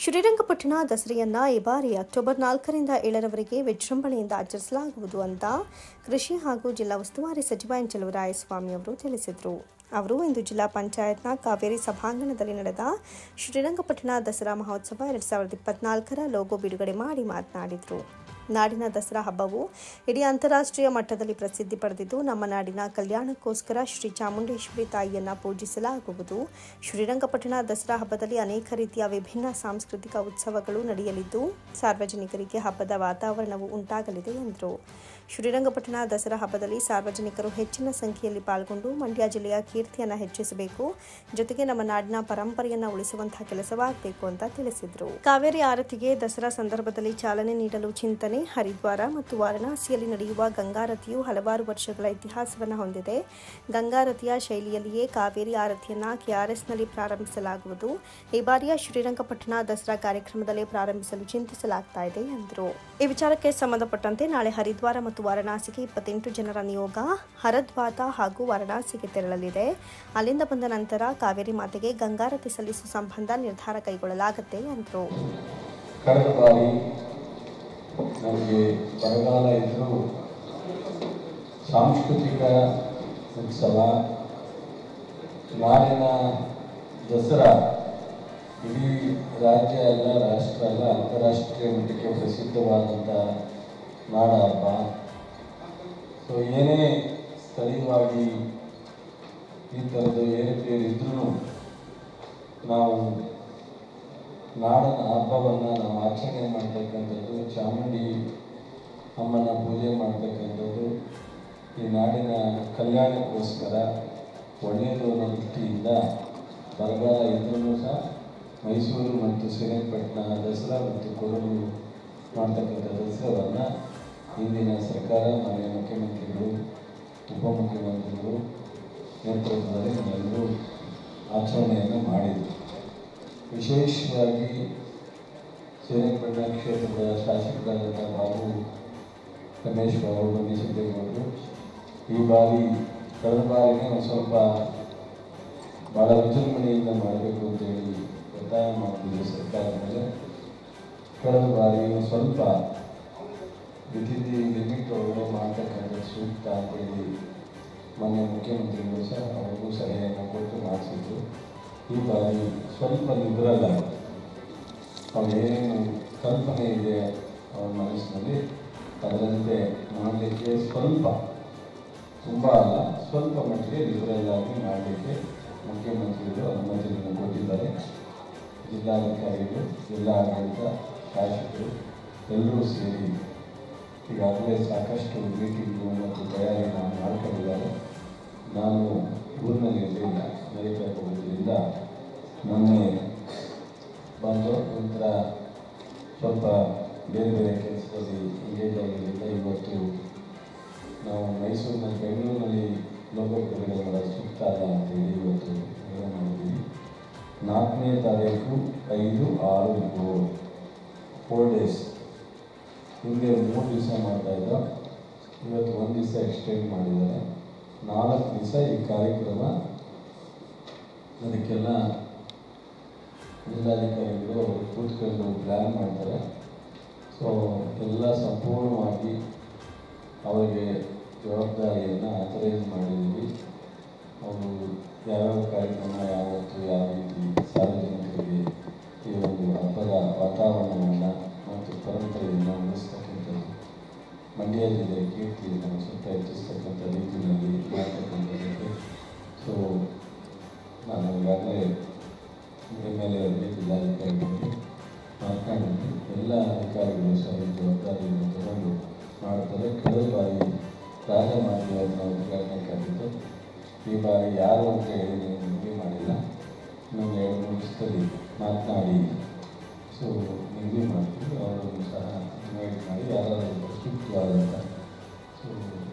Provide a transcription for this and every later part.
ಶ್ರೀರಂಗಪಟ್ಟಣ ದಸರೆಯನ್ನು ಈ ಬಾರಿ ಅಕ್ಟೋಬರ್ 4ರಿಂದ 7ರವರೆಗೆ ವಿಜೃಂಭಣೆಯಿಂದ ಆಚರಿಸಲಾಗುವುದು ಅಂತ ಕೃಷಿ ಹಾಗೂ ಜಿಲ್ಲಾ ಉಸ್ತುವಾರಿ ಸಚಿವ ಎನ್ ಚಲುವರಾಯಸ್ವಾಮಿ ಅವರು ತಿಳಿಸಿದರು. ಅವರು ಇಂದು ಜಿಲ್ಲಾ ಪಂಚಾಯತ್ನ ಕಾವೇರಿ ಸಭಾಂಗಣದಲ್ಲಿ ನಡೆದ ಶ್ರೀರಂಗಪಟ್ಟಣ ದಸರಾ ಮಹೋತ್ಸವ 2024ರ ಲೋಗೋ ಬಿಡುಗಡೆ ಮಾಡಿ ಮಾತನಾಡಿದರು. ನಾಡಿನ ದಸರಾ ಹಬ್ಬವು ಇಡೀ ಅಂತಾರಾಷ್ಟ್ರೀಯ ಮಟ್ಟದಲ್ಲಿ ಪ್ರಸಿದ್ಧಿ ಪಡೆದಿದ್ದು, ನಮ್ಮ ನಾಡಿನ ಕಲ್ಯಾಣಕ್ಕೋಸ್ಕರ ಶ್ರೀ ಚಾಮುಂಡೇಶ್ವರಿ ತಾಯಿಯನ್ನು ಪೂಜಿಸಲಾಗುವುದು. ಶ್ರೀರಂಗಪಟ್ಟಣ ದಸರಾ ಹಬ್ಬದಲ್ಲಿ ಅನೇಕ ರೀತಿಯ ವಿಭಿನ್ನ ಸಾಂಸ್ಕೃತಿಕ ಉತ್ಸವಗಳು ನಡೆಯಲಿದ್ದು, ಸಾರ್ವಜನಿಕರಿಗೆ ಹಬ್ಬದ ವಾತಾವರಣವು ಉಂಟಾಗಲಿದೆ ಎಂದರು. ಶ್ರೀರಂಗಪಟ್ಟಣ ದಸರಾ ಹಬ್ಬದಲ್ಲಿ ಸಾರ್ವಜನಿಕರು ಹೆಚ್ಚಿನ ಸಂಖ್ಯೆಯಲ್ಲಿ ಪಾಲ್ಗೊಂಡು ಮಂಡ್ಯ ಜಿಲ್ಲೆಯ ಕೀರ್ತಿಯನ್ನು ಹೆಚ್ಚಿಸಬೇಕು, ಜೊತೆಗೆ ನಮ್ಮ ನಾಡಿನ ಪರಂಪರೆಯನ್ನು ಉಳಿಸುವಂತಹ ಕೆಲಸವಾಗಬೇಕು ಅಂತ ತಿಳಿಸಿದರು. ಕಾವೇರಿ ಆರತಿಗೆ ದಸರಾ ಸಂದರ್ಭದಲ್ಲಿ ಚಾಲನೆ ನೀಡಲು ಚಿಂತನೆ. ಹರಿದ್ವಾರ ಮತ್ತು ವಾರಣಾಸಿಯಲ್ಲಿ ನಡೆಯುವ ಗಂಗಾರತಿಯು ಹಲವಾರು ವರ್ಷಗಳ ಇತಿಹಾಸವನ್ನು ಹೊಂದಿದೆ. ಗಂಗಾರತಿಯ ಶೈಲಿಯಲ್ಲಿಯೇ ಕಾವೇರಿ ಆರತಿಯನ್ನು ಕೆಆರ್ಎಸ್ನಲ್ಲಿ ಪ್ರಾರಂಭಿಸಲಾಗುವುದು. ಈ ಬಾರಿಯ ಶ್ರೀರಂಗಪಟ್ಟಣ ದಸರಾ ಕಾರ್ಯಕ್ರಮದಲ್ಲಿ ಪ್ರಾರಂಭಿಸಲು ಚಿಂತಿಸಲಾಗ್ತಾ ಇದೆ ಎಂದರು. ಈ ವಿಚಾರಕ್ಕೆ ಸಂಬಂಧಪಟ್ಟಂತೆ ನಾಳೆ ಹರಿದ್ವಾರ ಮತ್ತು ವಾರಣಾಸಿಗೆ 28 ಜನರ ನಿಯೋಗ ಹರದ್ವಾತ ಹಾಗೂ ವಾರಣಾಸಿಗೆ ತೆರಳಲಿದೆ. ಅಲ್ಲಿಂದ ಬಂದ ನಂತರ ಕಾವೇರಿ ಮಾತೆಗೆ ಗಂಗಾರತಿ ಸಲ್ಲಿಸುವ ಸಂಬಂಧ ನಿರ್ಧಾರ ಕೈಗೊಳ್ಳಲಾಗುತ್ತೆ ಎಂದರು. ಕಳೆದ ಬಾರಿ ನಮಗೆ ಬರಗಾಲ ಇದ್ದರೂ ಸಾಂಸ್ಕೃತಿಕ ಉತ್ಸವ ನಾಡಿನ ದಸರಾ ಇಡೀ ರಾಜ್ಯ ಅಲ್ಲ, ರಾಷ್ಟ್ರ ಅಲ್ಲ, ಅಂತಾರಾಷ್ಟ್ರೀಯ ಮಟ್ಟಕ್ಕೆ ಪ್ರಸಿದ್ಧವಾದಂಥ ನಾಡ ಹಬ್ಬ. ಸೊ ಏನೇ ಸ್ಥಳೀಯವಾಗಿ ಈ ಥರದ್ದು ಏರುಪೇರಿದ್ರೂ ನಾವು ನಾಡನ ಹಬ್ಬವನ್ನು ನಾವು ಆಚರಣೆ ಮಾಡ್ತಕ್ಕಂಥದ್ದು, ಚಾಮುಂಡಿ ಅಮ್ಮನ ಪೂಜೆ ಮಾಡ್ತಕ್ಕಂಥದ್ದು ಈ ನಾಡಿನ ಕಲ್ಯಾಣಕ್ಕೋಸ್ಕರ ಒಳ್ಳೆಯದು ಅನ್ನೋ ದೃಷ್ಟಿಯಿಂದ ಬರಗಾಲ ಇದ್ರೂ ಸಹ ಮೈಸೂರು ಮತ್ತು ಶ್ರೀರಂಗಪಟ್ಟಣ ದಸರಾ ಮತ್ತು ಕೊಡಗು ಮಾಡ್ತಕ್ಕಂಥ ದಸರಾವನ್ನು ಹಿಂದಿನ ಸರ್ಕಾರ, ಮಾನ್ಯ ಮುಖ್ಯಮಂತ್ರಿಗಳು, ಉಪಮುಖ್ಯಮಂತ್ರಿಗಳು ನೇತೃತ್ವದಲ್ಲಿ ನಾವೆಲ್ಲರೂ ಆಚರಣೆಯನ್ನು ಮಾಡಿದರು. ವಿಶೇಷವಾಗಿ ಶ್ರೀರಂಗಪಟ್ಟಣ ಕ್ಷೇತ್ರದ ಶಾಸಕರಾದಂಥ ಬಾಬು ರಮೇಶ್ ಬಾಬು ಬನ್ನಿಸಿದ್ದೇಗೌಡರು ಈ ಬಾರಿ ಕಳೆದ ಬಾರಿನೇ ಒಂದು ಸ್ವಲ್ಪ ಭಾಳ ವಿಜೃಂಭಣೆಯಿಂದ ಮಾಡಬೇಕು ಅಂತೇಳಿ ಒತ್ತಾಯ ಮಾಡ್ತಿದ್ದೆ ಸರ್ಕಾರದ ಮೇಲೆ. ಕಳೆದ ಬಾರಿ ಸ್ವಲ್ಪ ವಿಧಿದಿ ಲಿಮಿಟ್ ಒಳಗಡೆ ಮಾಡ್ತಕ್ಕಂಥ ಸೂಕ್ತ ಅಂತೇಳಿ ಮಾನ್ಯ ಮುಖ್ಯಮಂತ್ರಿಗಳು ಸಹ ಅವ್ರಿಗೂ ಸಲಹೆಯನ್ನು ಕೊಟ್ಟು ಮಾಡಿಸಿದ್ರು. ಈ ಬಾರಿ ಸ್ವಲ್ಪ ಲಿಬರಲ್ ಆಗಿದೆ. ಅವರೇನು ಕಲ್ಪನೆ ಇದೆ ಅವ್ರ ಮನಸ್ಸಿನಲ್ಲಿ ಅದರಂತೆ ಮಾಡಲಿಕ್ಕೆ ಸ್ವಲ್ಪ, ತುಂಬ ಅಲ್ಲ, ಸ್ವಲ್ಪ ಮಟ್ಟಿಗೆ ಲಿಬರಲ್ ಆಗಿ ಮಾಡಲಿಕ್ಕೆ ಮುಖ್ಯಮಂತ್ರಿಗಳು ಅನುಮತಿಯನ್ನು ಕೊಟ್ಟಿದ್ದಾರೆ. ಜಿಲ್ಲಾಧಿಕಾರಿಗಳು, ಜಿಲ್ಲಾ ಆಡಳಿತ, ಶಾಸಕರು ಎಲ್ಲರೂ ಸೇರಿ ಈಗಾಗಲೇ ಸಾಕಷ್ಟು ಮೀಟಿಂಗು ಮತ್ತು ತಯಾರಿಯನ್ನು ಮಾಡ್ಕೊಂಡಿದ್ದಾರೆ. ನಾನು ಊರಿನಲ್ಲಿ ಇರಲಿಲ್ಲ, ಅಮೆರಿಕಕ್ಕೆ ಹೋಗೋದ್ರಿಂದ ಮೊನ್ನೆ ಬಂದು ಒಂಥರ ಸ್ವಲ್ಪ ಬೇರೆ ಬೇರೆ ಕೆಲಸದಲ್ಲಿ ಎಂಗೇಜ್ ಆಗಿದ್ದರಿಂದ ಇವತ್ತು ನಾವು ಮೈಸೂರಿನಲ್ಲಿ, ಬೆಂಗಳೂರಿನಲ್ಲಿ ಲೋಗೋ ಬಿಡುಗಡೆ ಮಾಡೋದು ಸೂಕ್ತ ಅಲ್ಲ ಅಂತೇಳಿ ಇವತ್ತು ನಿರ್ಣಯ ಮಾಡಿದ್ದೀವಿ. 4ನೇ ತಾರೀಕು 5, 6, 7 4 ಡೇಸ್. ಹಿಂದೆ 3 ದಿವಸ ಮಾಡ್ತಾಯಿದ್ದೋ, ಇವತ್ತು 1 ದಿವಸ ಎಕ್ಸ್ಟೆಂಡ್ ಮಾಡಿದ್ದಾರೆ. 4 ದಿವಸ ಈ ಕಾರ್ಯಕ್ರಮ. ಅದಕ್ಕೆಲ್ಲ ಜಿಲ್ಲಾಧಿಕಾರಿಗಳು ಕೂತ್ಕೊಂಡು ಪ್ಲ್ಯಾನ್ ಮಾಡ್ತಾರೆ. ಸೊ ಎಲ್ಲ ಸಂಪೂರ್ಣವಾಗಿ ಅವರಿಗೆ ಜವಾಬ್ದಾರಿಯನ್ನು ಆಥರೈಸ್ ಮಾಡಿದ್ದೀವಿ. ಅವರು ಯಾವ್ಯಾವ ಕಾರ್ಯಕ್ರಮ ಯಾವತ್ತು ಯಾವ ರೀತಿ ಸಾರ್ವಜನಿಕರಿಗೆ ಈ ಒಂದು ಹಬ್ಬದ ವಾತಾವರಣವನ್ನು ಮತ್ತು ಪರಂಪರೆಯನ್ನು ಉಳಿಸ್ತಕ್ಕಂಥದ್ದು, ಮಂಡ್ಯ ಜಿಲ್ಲೆಯ ಕೀರ್ತಿಯನ್ನು ಸ್ವಲ್ಪ ಹೆಚ್ಚಿಸ್ತಕ್ಕಂಥ ರೀತಿಯಲ್ಲಿ ಮಾಡ್ತಕ್ಕಂಥದ್ದಕ್ಕೆ. ಸೊ ನಾನು ಈಗಾಗಲೇ ಮೇಲೆ ಜಿಲ್ಲಾಧಿಕಾರಿಗಳು ಮಾತನಾಡಿದ್ದು ಎಲ್ಲ ಅಧಿಕಾರಿಗಳು ಸಹ ಈ ಜವಾಬ್ದಾರಿಯನ್ನು ತಗೊಂಡು ಮಾಡ್ತಾರೆ. ಕಳೆದ ಬಾರಿ ರಾಜಮಾರ್ಗವನ್ನು ಉದ್ಘಾಟನೆಗಾಗಿದ್ದು, ಈ ಬಾರಿ ಯಾರು ಅಂತ ಹೇಳಿ ನೀವು ನಿಗದಿ ಮಾಡಿಲ್ಲ. ಇನ್ನೊಂದು 2-3 ದಿವಸದಲ್ಲಿ ಮಾತನಾಡಿ ಸೊ ನಿಗದಿ ಮಾಡ್ತೀವಿ. ಅವರನ್ನು ಸಹ ಇನ್ವೈಟ್ ಮಾಡಿ ಯಾರಾದರೂ ಸೂಕ್ತವಾದಂಥ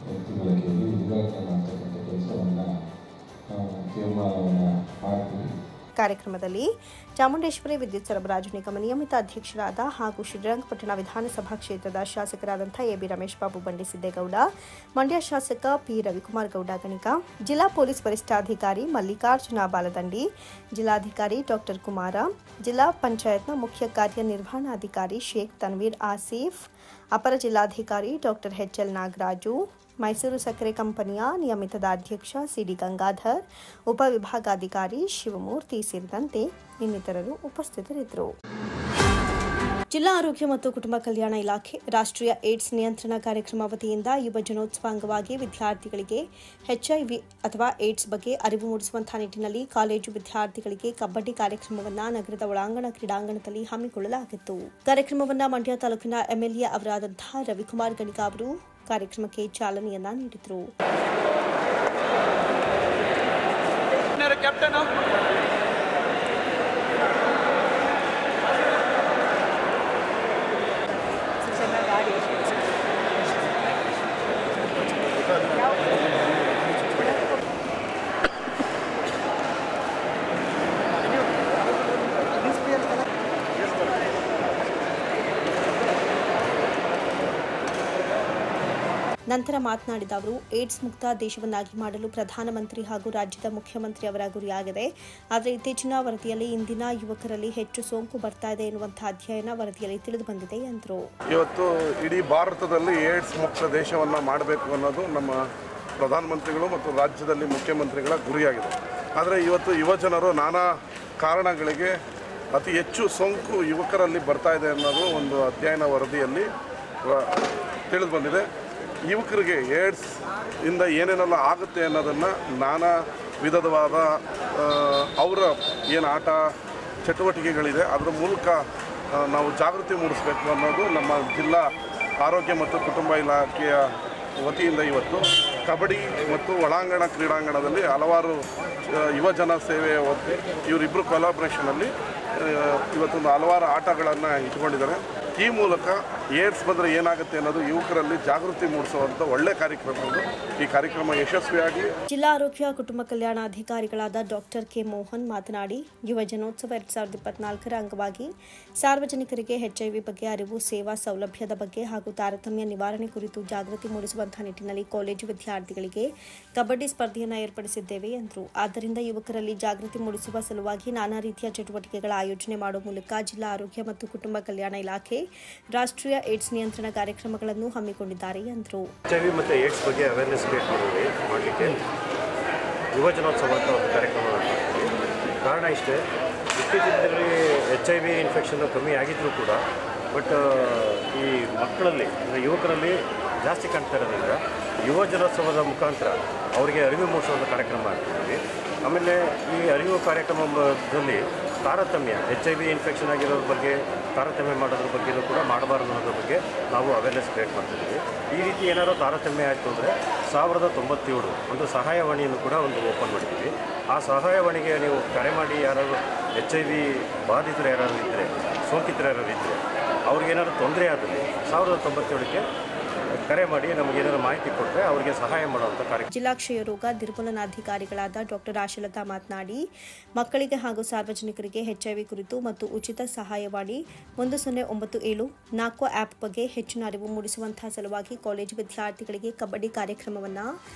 ವ್ಯಕ್ತಿಗಳ ಕೈಯಲ್ಲಿ ಉದ್ಘಾಟನೆ ಮಾಡ್ತಕ್ಕಂಥ ಕೆಲಸವನ್ನು ನಾವು ತೀರ್ಮಾನವನ್ನು ಮಾಡ್ತೀವಿ. ಕಾರ್ಯಕ್ರಮದಲ್ಲಿ ಚಾಮುಂಡೇಶ್ವರಿ ವಿದ್ಯುತ್ ಸರಬರಾಜು ನಿಗಮ ನಿಯಮಿತ ಅಧ್ಯಕ್ಷರಾದ ಹಾಗೂ ಶ್ರೀರಂಗಪಟ್ಟಣ ವಿಧಾನಸಭಾ ಕ್ಷೇತ್ರದ ಶಾಸಕರಾದಂಥ ಎಬಿ ರಮೇಶ್ ಬಾಬು ಬಂಡಿಸಿದ್ದೇಗೌಡ, ಮಂಡ್ಯ ಶಾಸಕ ಪಿ ರವಿಕುಮಾರ್ ಗೌಡ ಗಣಿಕ, ಜಿಲ್ಲಾ ಪೊಲೀಸ್ ವರಿಷ್ಠಾಧಿಕಾರಿ ಮಲ್ಲಿಕಾರ್ಜುನ ಬಾಲದಂಡಿ, ಜಿಲ್ಲಾಧಿಕಾರಿ ಡಾಕ್ಟರ್ ಕುಮಾರ, ಜಿಲ್ಲಾ ಪಂಚಾಯತ್ನ ಮುಖ್ಯ ಕಾರ್ಯನಿರ್ವಹಣಾಧಿಕಾರಿ ಶೇಖ್ ತನ್ವೀರ್ ಆಸೀಫ್, ಅಪರ ಜಿಲ್ಲಾಧಿಕಾರಿ ಡಾಕ್ಟರ್ ಎಚ್ಎಲ್ ನಾಗರಾಜು, ಮೈಸೂರು ಸಕ್ಕರೆ ಕಂಪನಿಯ ನಿಯಮಿತದ ಅಧ್ಯಕ್ಷ ಸಿಡಿ ಗಂಗಾಧರ್, ಉಪವಿಭಾಗಾಧಿಕಾರಿ ಶಿವಮೂರ್ತಿ ಸೇರಿದಂತೆ ಇನ್ನಿತರರು ಉಪಸ್ಥಿತರಿದ್ದರು. ಜಿಲ್ಲಾ ಆರೋಗ್ಯ ಮತ್ತು ಕುಟುಂಬ ಕಲ್ಯಾಣ ಇಲಾಖೆ ರಾಷ್ಟ್ರೀಯ ಏಡ್ಸ್ ನಿಯಂತ್ರಣ ಕಾರ್ಯಕ್ರಮ ವತಿಯಿಂದ ಯುವ ಜನೋತ್ಸವ ಅಂಗವಾಗಿ ವಿದ್ಯಾರ್ಥಿಗಳಿಗೆ HIV ಅಥವಾ ಏಡ್ಸ್ ಬಗ್ಗೆ ಅರಿವು ಮೂಡಿಸುವಂತಹ ನಿಟ್ಟಿನಲ್ಲಿ ಕಾಲೇಜು ವಿದ್ಯಾರ್ಥಿಗಳಿಗೆ ಕಬಡ್ಡಿ ಕಾರ್ಯಕ್ರಮವನ್ನು ನಗರದ ಒಳಾಂಗಣ ಕ್ರೀಡಾಂಗಣದಲ್ಲಿ ಹಮ್ಮಿಕೊಳ್ಳಲಾಗಿತ್ತು. ಕಾರ್ಯಕ್ರಮವನ್ನು ಮಂಡ್ಯ ತಾಲೂಕಿನ MLA ಅವರಾದಂತಹ ರವಿಕುಮಾರ್ ಗಣಿಗ ಅವರು ಕಾರ್ಯಕ್ರಮಕ್ಕೆ ಚಾಲನೆಯನ್ನ ನೀಡಿದರು. ನಂತರ ಮಾತನಾಡಿದ ಅವರು, ಏಡ್ಸ್ ಮುಕ್ತ ದೇಶವನ್ನಾಗಿ ಮಾಡಲು ಪ್ರಧಾನಮಂತ್ರಿ ಹಾಗೂ ರಾಜ್ಯದ ಮುಖ್ಯಮಂತ್ರಿ ಅವರ ಗುರಿಯಾಗಿದೆ. ಆದರೆ ಇತ್ತೀಚಿನ ವರದಿಯಲ್ಲಿ ಇಂದಿನ ಯುವಕರಲ್ಲಿ ಹೆಚ್ಚು ಸೋಂಕು ಬರ್ತಾ ಇದೆ ಎನ್ನುವಂತಹ ಅಧ್ಯಯನ ವರದಿಯಲ್ಲಿ ತಿಳಿದು ಬಂದಿದೆ ಎಂದರು. ಇವತ್ತು ಇಡೀ ಭಾರತದಲ್ಲಿ ಏಡ್ಸ್ ಮುಕ್ತ ದೇಶವನ್ನು ಮಾಡಬೇಕು ಅನ್ನೋದು ನಮ್ಮ ಪ್ರಧಾನಮಂತ್ರಿಗಳು ಮತ್ತು ರಾಜ್ಯದಲ್ಲಿ ಮುಖ್ಯಮಂತ್ರಿಗಳ ಗುರಿಯಾಗಿದೆ. ಆದರೆ ಇವತ್ತು ಯುವಜನರು ನಾನಾ ಕಾರಣಗಳಿಗೆ ಅತಿ ಹೆಚ್ಚು ಸೋಂಕು ಯುವಕರಲ್ಲಿ ಬರ್ತಾ ಇದೆ ಅನ್ನೋದು ಒಂದು ಅಧ್ಯಯನ ವರದಿಯಲ್ಲಿ ತಿಳಿದು ಬಂದಿದೆ. ಯುವಕರಿಗೆ ಏಡ್ಸ್ ಇಂದ ಏನೇನೆಲ್ಲ ಆಗುತ್ತೆ ಅನ್ನೋದನ್ನು ನಾನಾ ವಿಧವಾದ ಅವರ ಏನು ಆಟ ಚಟುವಟಿಕೆಗಳಿದೆ ಅದರ ಮೂಲಕ ನಾವು ಜಾಗೃತಿ ಮೂಡಿಸಬೇಕು ಅನ್ನೋದು ನಮ್ಮ ಜಿಲ್ಲಾ ಆರೋಗ್ಯ ಮತ್ತು ಕುಟುಂಬ ಇಲಾಖೆಯ ವತಿಯಿಂದ ಇವತ್ತು ಕಬಡ್ಡಿ ಮತ್ತು ಒಳಾಂಗಣ ಕ್ರೀಡಾಂಗಣದಲ್ಲಿ ಹಲವಾರು ಯುವಜನ ಸೇವೆ ಇವರಿಬ್ಬರು ಕೊಲಾಬ್ರೇಷನಲ್ಲಿ ಇವತ್ತೊಂದು ಹಲವಾರು ಆಟಗಳನ್ನು ಇಟ್ಕೊಂಡಿದ್ದಾರೆ. ಈ ಮೂಲಕ ಏಡ್ಸ್ ಬಂದರೆ ಏನಾಗುತ್ತೆ ಅನ್ನೋದು ಯುವಕರಲ್ಲಿ ಜಾಗೃತಿ ಮೂಡಿಸುವಂಥ ಒಳ್ಳೆ ಕಾರ್ಯಕ್ರಮ ಇದು. ಈ ಕಾರ್ಯಕ್ರಮ ಯಶಸ್ವಿಯಾಗಿ ಜಿಲ್ಲಾ ಆರೋಗ್ಯ ಕುಟುಂಬ ಕಲ್ಯಾಣ ಅಧಿಕಾರಿಗಳಾದ ಡಾಕ್ಟರ್ ಕೆ ಮೋಹನ್ ಮಾತನಾಡಿ, ಯುವ ಜನೋತ್ಸವ 2024ರ ಅಂಗವಾಗಿ ಸಾರ್ವಜನಿಕರಿಗೆ HIV ಬಗ್ಗೆ ಅರಿವು, ಸೇವಾ ಸೌಲಭ್ಯದ ಬಗ್ಗೆ ಹಾಗೂ ತಾರತಮ್ಯ ನಿವಾರಣೆ ಕುರಿತು ಜಾಗೃತಿ ಮೂಡಿಸುವಂತಹ ನಿಟ್ಟಿನಲ್ಲಿ ಕಾಲೇಜು ವಿದ್ಯಾರ್ಥಿಗಳಿಗೆ ಕಬಡ್ಡಿ ಸ್ಪರ್ಧೆಯನ್ನು ಏರ್ಪಡಿಸಿದ್ದೇವೆ ಎಂದರು. ಆದ್ದರಿಂದ ಯುವಕರಲ್ಲಿ ಜಾಗೃತಿ ಮೂಡಿಸುವ ಸಲುವಾಗಿ ನಾನಾ ರೀತಿಯ ಚಟುವಟಿಕೆಗಳ ಆಯೋಜನೆ ಮಾಡುವ ಮೂಲಕ ಜಿಲ್ಲಾ ಆರೋಗ್ಯ ಮತ್ತು ಕುಟುಂಬ ಕಲ್ಯಾಣ ಇಲಾಖೆ ರಾಷ್ಟ್ರೀಯ ಏಡ್ಸ್ ನಿಯಂತ್ರಣ ಕಾರ್ಯಕ್ರಮಗಳನ್ನು ಹಮ್ಮಿಕೊಂಡಿದ್ದಾರೆ ಎಂದರು. HIV ಮತ್ತು ಏಡ್ಸ್ ಬಗ್ಗೆ ಅವೇರ್ನೆಸ್ ಕ್ರಿಯೇಟ್ ಮಾಡಲಿಕ್ಕೆ ಯುವ ಜನೋತ್ಸವ ಅಂತ ಒಂದು ಕಾರ್ಯಕ್ರಮ ಮಾಡ್ತೀವಿ. ಕಾರಣ ಇಷ್ಟೇ, ಇತ್ತೀಚಿನ ದಿನಗಳಲ್ಲಿ HIV ಇನ್ಫೆಕ್ಷನ್ನು ಕಮ್ಮಿ ಆಗಿದ್ದರೂ ಕೂಡ ಬಟ್ ಈ ಮಕ್ಕಳಲ್ಲಿ ಅಂದರೆ ಯುವಕರಲ್ಲಿ ಜಾಸ್ತಿ ಕಾಣ್ತಾ ಇರೋದ್ರಿಂದ ಯುವ ಜನೋತ್ಸವದ ಮುಖಾಂತರ ಅವರಿಗೆ ಅರಿವು ಮೂಡಿಸುವಂಥ ಕಾರ್ಯಕ್ರಮ ಮಾಡ್ತಿದ್ದೀವಿ. ಆಮೇಲೆ ಈ ಅರಿವು ಕಾರ್ಯಕ್ರಮದಲ್ಲಿ ತಾರತಮ್ಯ HIV ಇನ್ಫೆಕ್ಷನ್ ಆಗಿರೋದ್ರ ಬಗ್ಗೆ ತಾರತಮ್ಯ ಮಾಡೋದ್ರ ಬಗ್ಗೆಯೂ ಕೂಡ ಮಾಡಬಾರ್ದು ಅನ್ನೋದ್ರ ಬಗ್ಗೆ ನಾವು ಅವೇರ್ನೆಸ್ ಕ್ರಿಯೇಟ್ ಮಾಡ್ತಿದ್ದೀವಿ. ಈ ರೀತಿ ಏನಾದರೂ ತಾರತಮ್ಯ ಆಯಿತು ಅಂದರೆ 1097 ಒಂದು ಸಹಾಯವಾಣಿಯನ್ನು ಕೂಡ ಒಂದು ಓಪನ್ ಮಾಡಿದ್ದೀವಿ. ಆ ಸಹಾಯವಾಣಿಗೆ ನೀವು ಕರೆ ಮಾಡಿ ಯಾರಾದರೂ HIV ಬಾಧಿತರು ಯಾರಾದರೂ ಇದ್ದರೆ, ಸೋಂಕಿತರು ಯಾರಾದರೂ ಇದ್ದರೆ, ಅವ್ರಿಗೇನಾದ್ರು ತೊಂದರೆ ಆದಲ್ಲಿ 1097ಕ್ಕೆ ಕರೆ ಮಾಡಿ ನಮಗೇನಾದರೂ ಮಾಹಿತಿ ಕೊಟ್ಟರೆ ಅವರಿಗೆ ಸಹಾಯ ಮಾಡುವಂಥ ಕಾರ್ಯ. ಜಿಲ್ಲಾ ಕ್ಷಯ ರೋಗ ನಿರ್ಮೂಲನಾಧಿಕಾರಿಗಳಾದ ಡಾಕ್ಟರ್ ಆಶಲತಾ ಮಾತನಾಡಿ, ಮಕ್ಕಳಿಗೆ ಹಾಗೂ ಸಾರ್ವಜನಿಕರಿಗೆ HIV ಕುರಿತು ಮತ್ತು ಉಚಿತ ಸಹಾಯವಾಣಿ 1097 ನಾಕೋ ಆ್ಯಪ್ ಬಗ್ಗೆ ಹೆಚ್ಚಿನ ಅರಿವು ಮೂಡಿಸುವಂತಹ ಸಲುವಾಗಿ ಕಾಲೇಜು ವಿದ್ಯಾರ್ಥಿಗಳಿಗೆ ಕಬಡ್ಡಿ ಕಾರ್ಯಕ್ರಮವನ್ನು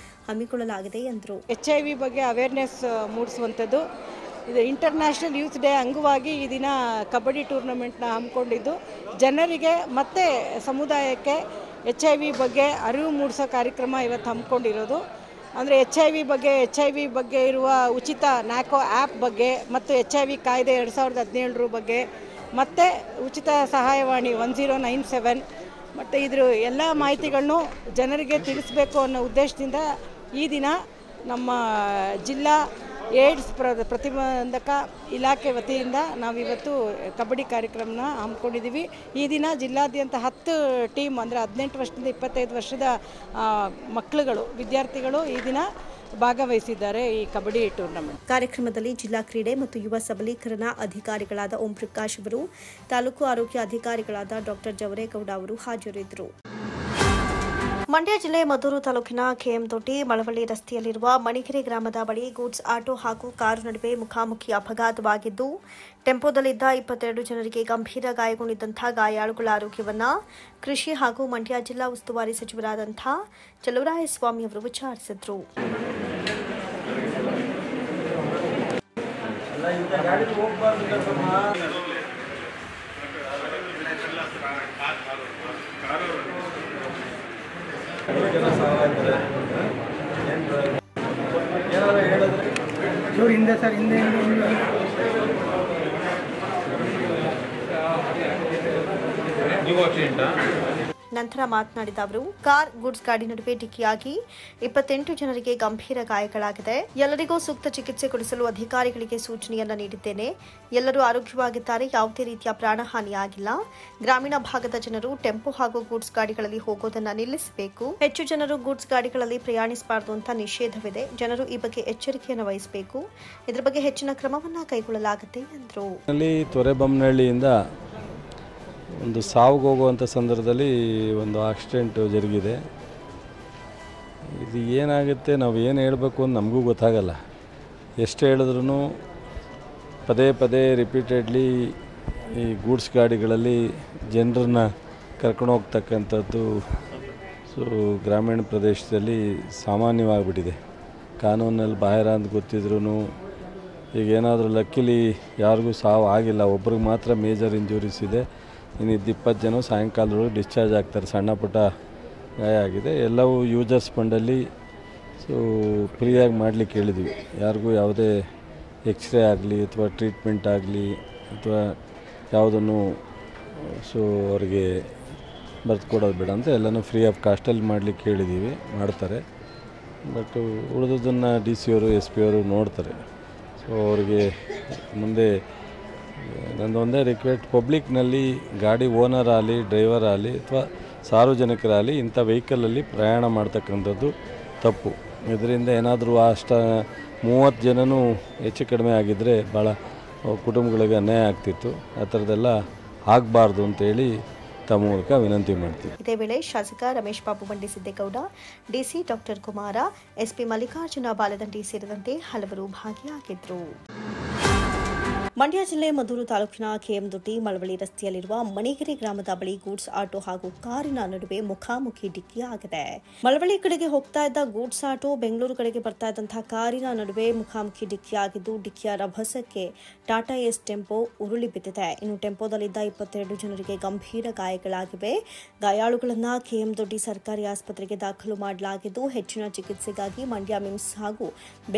ಹಮ್ಮಿಕೊಳ್ಳಲಾಗಿದೆ ಎಂದರು. HIV ಬಗ್ಗೆ ಅವೇರ್ನೆಸ್ ಮೂಡಿಸುವಂಥದ್ದು ಇದು ಇಂಟರ್ನ್ಯಾಷನಲ್ ಯೂತ್ ಡೇ ಅಂಗವಾಗಿ ಈ ದಿನ ಕಬಡ್ಡಿ ಟೂರ್ನಮೆಂಟ್ನ ಹಮ್ಮಿಕೊಂಡಿದ್ದು ಜನರಿಗೆ ಮತ್ತು ಸಮುದಾಯಕ್ಕೆ HIV ಬಗ್ಗೆ ಅರಿವು ಮೂಡಿಸೋ ಕಾರ್ಯಕ್ರಮ ಇವತ್ತು ಹಮ್ಮಿಕೊಂಡಿರೋದು. ಅಂದರೆ HIV ಬಗ್ಗೆ ಇರುವ ಉಚಿತ ನಾಕೋ ಆ್ಯಪ್ ಬಗ್ಗೆ ಮತ್ತು HIV ಕಾಯ್ದೆ 2017 ಬಗ್ಗೆ ಮತ್ತು ಉಚಿತ ಸಹಾಯವಾಣಿ 1097 ಮತ್ತು ಇದ್ರ ಎಲ್ಲ ಮಾಹಿತಿಗಳನ್ನು ಜನರಿಗೆ ತಿಳಿಸಬೇಕು ಅನ್ನೋ ಉದ್ದೇಶದಿಂದ ಈ ದಿನ ನಮ್ಮ ಜಿಲ್ಲಾ ಏಡ್ಸ್ ಪ್ರತಿಬಂಧಕ ಇಲಾಖೆ ವತಿಯಿಂದ ನಾವಿವತ್ತು ಕಬಡ್ಡಿ ಕಾರ್ಯಕ್ರಮನ ಹಮ್ಮಿಕೊಂಡಿದ್ದೀವಿ. ಈ ದಿನ ಜಿಲ್ಲಾದ್ಯಂತ 10 ಟೀಮ್ ಅಂದರೆ 18 ವರ್ಷದಿಂದ 25 ವರ್ಷದ ಮಕ್ಕಳುಗಳು ವಿದ್ಯಾರ್ಥಿಗಳು ಈ ದಿನ ಭಾಗವಹಿಸಿದ್ದಾರೆ ಈ ಕಬಡ್ಡಿ ಟೂರ್ನಮೆಂಟ್. ಕಾರ್ಯಕ್ರಮದಲ್ಲಿ ಜಿಲ್ಲಾ ಕ್ರೀಡೆ ಮತ್ತು ಯುವ ಸಬಲೀಕರಣ ಅಧಿಕಾರಿಗಳಾದ ಓಂ ಪ್ರಕಾಶ್ ಅವರು, ತಾಲೂಕು ಆರೋಗ್ಯ ಅಧಿಕಾರಿಗಳಾದ ಡಾಕ್ಟರ್ ಜವರೇಗೌಡ ಅವರು ಹಾಜರಿದ್ದರು. ಮಂಡ್ಯ ಜಿಲ್ಲೆ ಮದ್ದೂರು ತಾಲೂಕಿನ ಕೆಎಂದೊಡ್ಡಿ ಮಳವಳ್ಳಿ ರಸ್ತೆಯಲ್ಲಿರುವ ಮಣಿಕೆರೆ ಗ್ರಾಮದ ಬಳಿ ಗೂಡ್ಸ್ ಆಟೋ ಹಾಗೂ ಕಾರು ನಡುವೆ ಮುಖಾಮುಖಿ ಅಪಘಾತವಾಗಿದ್ದು ಟೆಂಪೋದಲ್ಲಿದ್ದ 22 ಜನರಿಗೆ ಗಂಭೀರ ಗಾಯಗೊಂಡಿದ್ದಂಥ ಗಾಯಾಳುಗಳ ಆರೋಗ್ಯವನ್ನು ಕೃಷಿ ಹಾಗೂ ಮಂಡ್ಯ ಜಿಲ್ಲಾ ಉಸ್ತುವಾರಿ ಸಚಿವರಾದಂಥ ಚಲುವರಾಯಸ್ವಾಮಿ ಅವರು ವಿಚಾರಿಸಿದರು. ಹಿಂದೆ ಸರ್ ಹಿಂದೆ ನಂತರ ಮಾತನಾಡಿದ ಅವರು ಕಾರ್ ಗೂಡ್ಸ್ ಗಾಡಿ ನಡುವೆ ಡಿಕ್ಕಿಯಾಗಿ 28 ಜನರಿಗೆ ಗಂಭೀರ ಗಾಯಗಳಾಗಿದೆ. ಎಲ್ಲರಿಗೂ ಸೂಕ್ತ ಚಿಕಿತ್ಸೆ ಕೊಡಿಸಲು ಅಧಿಕಾರಿಗಳಿಗೆ ಸೂಚನೆಯನ್ನ ನೀಡಿದ್ದೇನೆ. ಎಲ್ಲರೂ ಆರೋಗ್ಯವಾಗಿದ್ದಾರೆ. ಯಾವುದೇ ರೀತಿಯ ಪ್ರಾಣಹಾನಿಯಾಗಿಲ್ಲ. ಗ್ರಾಮೀಣ ಭಾಗದ ಜನರು ಟೆಂಪೋ ಹಾಗೂ ಗೂಡ್ಸ್ ಗಾಡಿಗಳಲ್ಲಿ ಹೋಗೋದನ್ನ ನಿಲ್ಲಿಸಬೇಕು. ಹೆಚ್ಚು ಜನರು ಗೂಡ್ಸ್ ಗಾಡಿಗಳಲ್ಲಿ ಪ್ರಯಾಣಿಸಬಾರದು ಅಂತ ನಿಷೇಧವಿದೆ. ಜನರು ಈ ಬಗ್ಗೆ ಎಚ್ಚರಿಕೆಯನ್ನು ವಹಿಸಬೇಕು. ಇದರ ಬಗ್ಗೆ ಹೆಚ್ಚಿನ ಕ್ರಮವನ್ನ ಕೈಗೊಳ್ಳಲಾಗುತ್ತೆ ಎಂದರು. ತೊರೆಬೊಮ್ಮನಹಳ್ಳಿಯಿಂದ ಒಂದು ಸಾವಿಗೆ ಹೋಗುವಂಥ ಸಂದರ್ಭದಲ್ಲಿ ಒಂದು ಆಕ್ಸಿಡೆಂಟು ಜರುಗಿದೆ. ಇದು ಏನಾಗುತ್ತೆ, ನಾವು ಏನು ಹೇಳಬೇಕು ಅಂತ ನಮಗೂ ಗೊತ್ತಾಗಲ್ಲ. ಎಷ್ಟು ಹೇಳಿದ್ರೂ ಪದೇ ಪದೇ ರಿಪೀಟೆಡ್ಲಿ ಈ ಗೂಡ್ಸ್ ಗಾಡಿಗಳಲ್ಲಿ ಜನರನ್ನ ಕರ್ಕೊಂಡು ಹೋಗ್ತಕ್ಕಂಥದ್ದು ಗ್ರಾಮೀಣ ಪ್ರದೇಶದಲ್ಲಿ ಸಾಮಾನ್ಯವಾಗಿಬಿಟ್ಟಿದೆ. ಕಾನೂನಲ್ಲಿ ಬಾಹಿರ ಅಂತ ಗೊತ್ತಿದ್ರೂ ಈಗ ಏನಾದರೂ ಲಕ್ಕಿಲಿ ಯಾರಿಗೂ ಸಾವು ಆಗಿಲ್ಲ, ಒಬ್ರಿಗೆ ಮಾತ್ರ ಮೇಜರ್ ಇಂಜುರೀಸ್ ಇದೆ. ಇನ್ನಿದ್ದು 20 ಜನ ಸಾಯಂಕಾಲದೊಳಗೆ ಡಿಸ್ಚಾರ್ಜ್ ಆಗ್ತಾರೆ. ಸಣ್ಣ ಪುಟ್ಟ ಗಾಯ ಆಗಿದೆ. ಎಲ್ಲವೂ ಯೂಸರ್ಸ್ ಫಂಡಲ್ಲಿ ಫ್ರೀಯಾಗಿ ಮಾಡಲಿಕ್ಕೆ ಹೇಳಿದ್ವಿ. ಯಾರಿಗೂ ಯಾವುದೇ ಎಕ್ಸ್ರೇ ಆಗಲಿ ಅಥವಾ ಟ್ರೀಟ್ಮೆಂಟ್ ಆಗಲಿ ಅಥವಾ ಯಾವುದನ್ನು ಅವರಿಗೆ ಬರೆದು ಕೊಡೋದು ಬೇಡ ಅಂತ ಎಲ್ಲನೂ ಫ್ರೀ ಆಫ್ ಕಾಸ್ಟಲ್ಲಿ ಮಾಡಲಿಕ್ಕೆ ಹೇಳಿದ್ದೀವಿ. ಮಾಡ್ತಾರೆ. ಬಟ್ ಉಳಿದದನ್ನು DC ಅವರು SP ಅವರು ನೋಡ್ತಾರೆ. ಅವ್ರಿಗೆ ಮುಂದೆ ನಂದೊಂದೇ ರಿಕ್ವೆಸ್ಟ್, ಪಬ್ಲಿಕ್ನಲ್ಲಿ ಗಾಡಿ ಓನರ್ ಆಗಲಿ ಡ್ರೈವರ್ ಆಗಲಿ ಅಥವಾ ಸಾರ್ವಜನಿಕರಾಗಲಿ ಇಂಥ ವೆಹಿಕಲಲ್ಲಿ ಪ್ರಯಾಣ ಮಾಡ್ತಕ್ಕಂಥದ್ದು ತಪ್ಪು. ಇದರಿಂದ ಏನಾದರೂ 30 ಜನನೂ ಹೆಚ್ಚು ಕಡಿಮೆ ಆಗಿದ್ದರೆ ಭಾಳ ಕುಟುಂಬಗಳಿಗೆ ಅನ್ಯಾಯ ಆಗ್ತಿತ್ತು. ಆ ಥರದ್ದೆಲ್ಲ ಆಗಬಾರ್ದು ಅಂತೇಳಿ ತಮ್ಮ ಮೂಲಕ ವಿನಂತಿ ಮಾಡ್ತೀವಿ. ಇದೇ ವೇಳೆ ಶಾಸಕ Ramesh Babu Bandi Siddegowda, DC doctor Kumara, SP Mallikarjuna Baladandi ಸೇರಿದಂತೆ ಹಲವರು ಭಾಗಿಯಾಗಿದ್ದರು. ಮಂಡ್ಯ ಜಿಲ್ಲೆ ಮದ್ದೂರು ತಾಲೂಕಿನ ಕೆಎಂದೊಡ್ಡಿ ಮಳವಳ್ಳಿ ರಸ್ತೆಯಲ್ಲಿರುವ ಮಣಿಕೆರೆ ಗ್ರಾಮದ ಬಳಿ ಗೂಡ್ಸ್ ಆಟೋ ಹಾಗೂ ಕಾರಿನ ನಡುವೆ ಮುಖಾಮುಖಿ ಡಿಕ್ಕಿಯಾಗಿದೆ. ಮಳವಳ್ಳಿ ಕಡೆಗೆ ಹೋಗ್ತಾ ಇದ್ದ ಗೂಡ್ಸ್ ಆಟೋ ಬೆಂಗಳೂರು ಕಡೆಗೆ ಬರ್ತಾ ಇದ್ದಂತಹ ಕಾರಿನ ನಡುವೆ ಮುಖಾಮುಖಿ ಡಿಕ್ಕಿಯಾಗಿದ್ದು ಡಿಕ್ಕಿಯ ರಭಸಕ್ಕೆ ಟಾಟಾ ಏಸ್ ಟೆಂಪೋ ಉರುಳಿ ಬಿದ್ದಿದೆ. ಇನ್ನು ಟೆಂಪೋದಲ್ಲಿದ್ದ 22 ಜನರಿಗೆ ಗಂಭೀರ ಗಾಯಗಳಾಗಿವೆ. ಗಾಯಾಳುಗಳನ್ನು ಕೆಎಂದೊಡ್ಡಿ ಸರ್ಕಾರಿ ಆಸ್ಪತ್ರೆಗೆ ದಾಖಲು ಮಾಡಲಾಗಿದ್ದು ಹೆಚ್ಚಿನ ಚಿಕಿತ್ಸೆಗಾಗಿ ಮಂಡ್ಯ ಮಿಮ್ಸ್ ಹಾಗೂ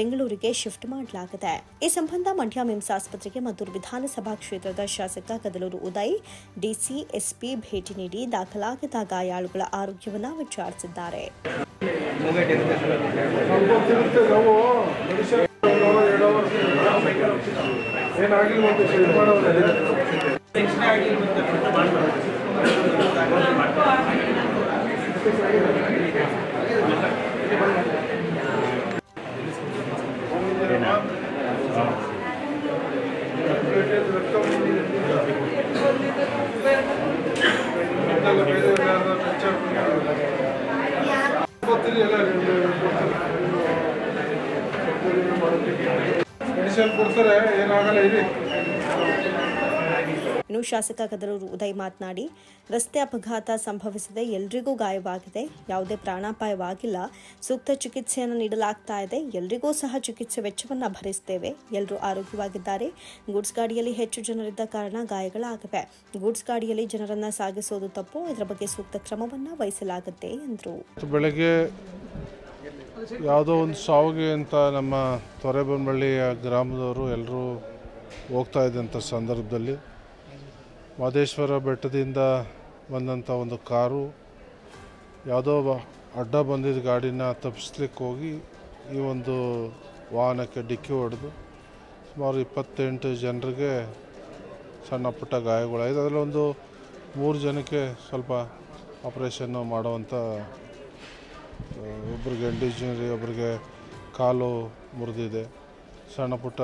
ಬೆಂಗಳೂರಿಗೆ ಶಿಫ್ಟ್ ಮಾಡಲಾಗಿದೆ. ಈ ಸಂಬಂಧ ಮಂಡ್ಯ ಮಿಮ್ಸ್ ಆಸ್ಪತ್ರೆಗೆ ಮದ್ದೂರು ವಿಧಾನಸಭಾ ಕ್ಷೇತ್ರದ ಶಾಸಕ ಕದಲೂರು ಉದಯ್, DC, SP ಭೇಟಿ ನೀಡಿ ದಾಖಲಾಗಿದ್ದ ಗಾಯಾಳುಗಳ ಆರೋಗ್ಯವನ್ನು ವಿಚಾರಿಸಿದ್ದಾರೆ. ಇನ್ನು ಶಾಸಕ ಕದಲೂರು ಉದಯ್ ಮಾತನಾಡಿ, ರಸ್ತೆ ಅಪಘಾತ ಸಂಭವಿಸಿದೆ, ಎಲ್ರಿಗೂ ಗಾಯವಾಗಿದೆ, ಯಾವುದೇ ಪ್ರಾಣಾಪಾಯವಾಗಿಲ್ಲ. ಸೂಕ್ತ ಚಿಕಿತ್ಸೆಯನ್ನು ನೀಡಲಾಗ್ತಾ ಇದೆ. ಎಲ್ರಿಗೂ ಸಹ ಚಿಕಿತ್ಸೆ ವೆಚ್ಚವನ್ನು ಭರಿಸುತ್ತೇವೆ. ಎಲ್ಲರೂ ಆರೋಗ್ಯವಾಗಿದ್ದಾರೆ. ಗೂಡ್ಸ್ ಗಾಡಿಯಲ್ಲಿ ಹೆಚ್ಚು ಜನರಿದ್ದ ಕಾರಣ ಗಾಯಗಳಾಗಿವೆ. ಗೂಡ್ಸ್ ಗಾಡಿಯಲ್ಲಿ ಜನರನ್ನ ಸಾಗಿಸೋದು ತಪ್ಪು. ಇದರ ಬಗ್ಗೆ ಸೂಕ್ತ ಕ್ರಮವನ್ನು ವಹಿಸಲಾಗುತ್ತೆ ಎಂದರು. ಬೆಳಗ್ಗೆ ಯಾವುದೋ ಒಂದು ಸಾವಿಗೆ ಅಂತ ನಮ್ಮ ತೊರೆಬೊಮ್ಮನಹಳ್ಳಿಯ ಗ್ರಾಮದವರು ಎಲ್ಲರೂ ಹೋಗ್ತಾ ಇದ್ದಂಥ ಸಂದರ್ಭದಲ್ಲಿ ಮಹದೇಶ್ವರ ಬೆಟ್ಟದಿಂದ ಬಂದಂಥ ಒಂದು ಕಾರು ಯಾವುದೋ ಅಡ್ಡ ಬಂದಿದ್ದ ಗಾಡಿನ ತಪ್ಪಿಸ್ಲಿಕ್ಕೆ ಹೋಗಿ ಈ ಒಂದು ವಾಹನಕ್ಕೆ ಡಿಕ್ಕಿ ಹೊಡೆದು ಸುಮಾರು 28 ಜನರಿಗೆ ಸಣ್ಣ ಪುಟ್ಟ ಗಾಯಗಳಾಗಿದೆ. ಅದರಲ್ಲಿ ಒಂದು 3 ಜನಕ್ಕೆ ಸ್ವಲ್ಪ ಆಪ್ರೇಷನ್ನು ಮಾಡುವಂಥ, ಒಬ್ಬರಿಗೆ ಇಂಡಿಜನರಿ, ಒಬ್ಬರಿಗೆ ಕಾಲು ಮುರಿದಿದೆ, ಸಣ್ಣ ಪುಟ್ಟ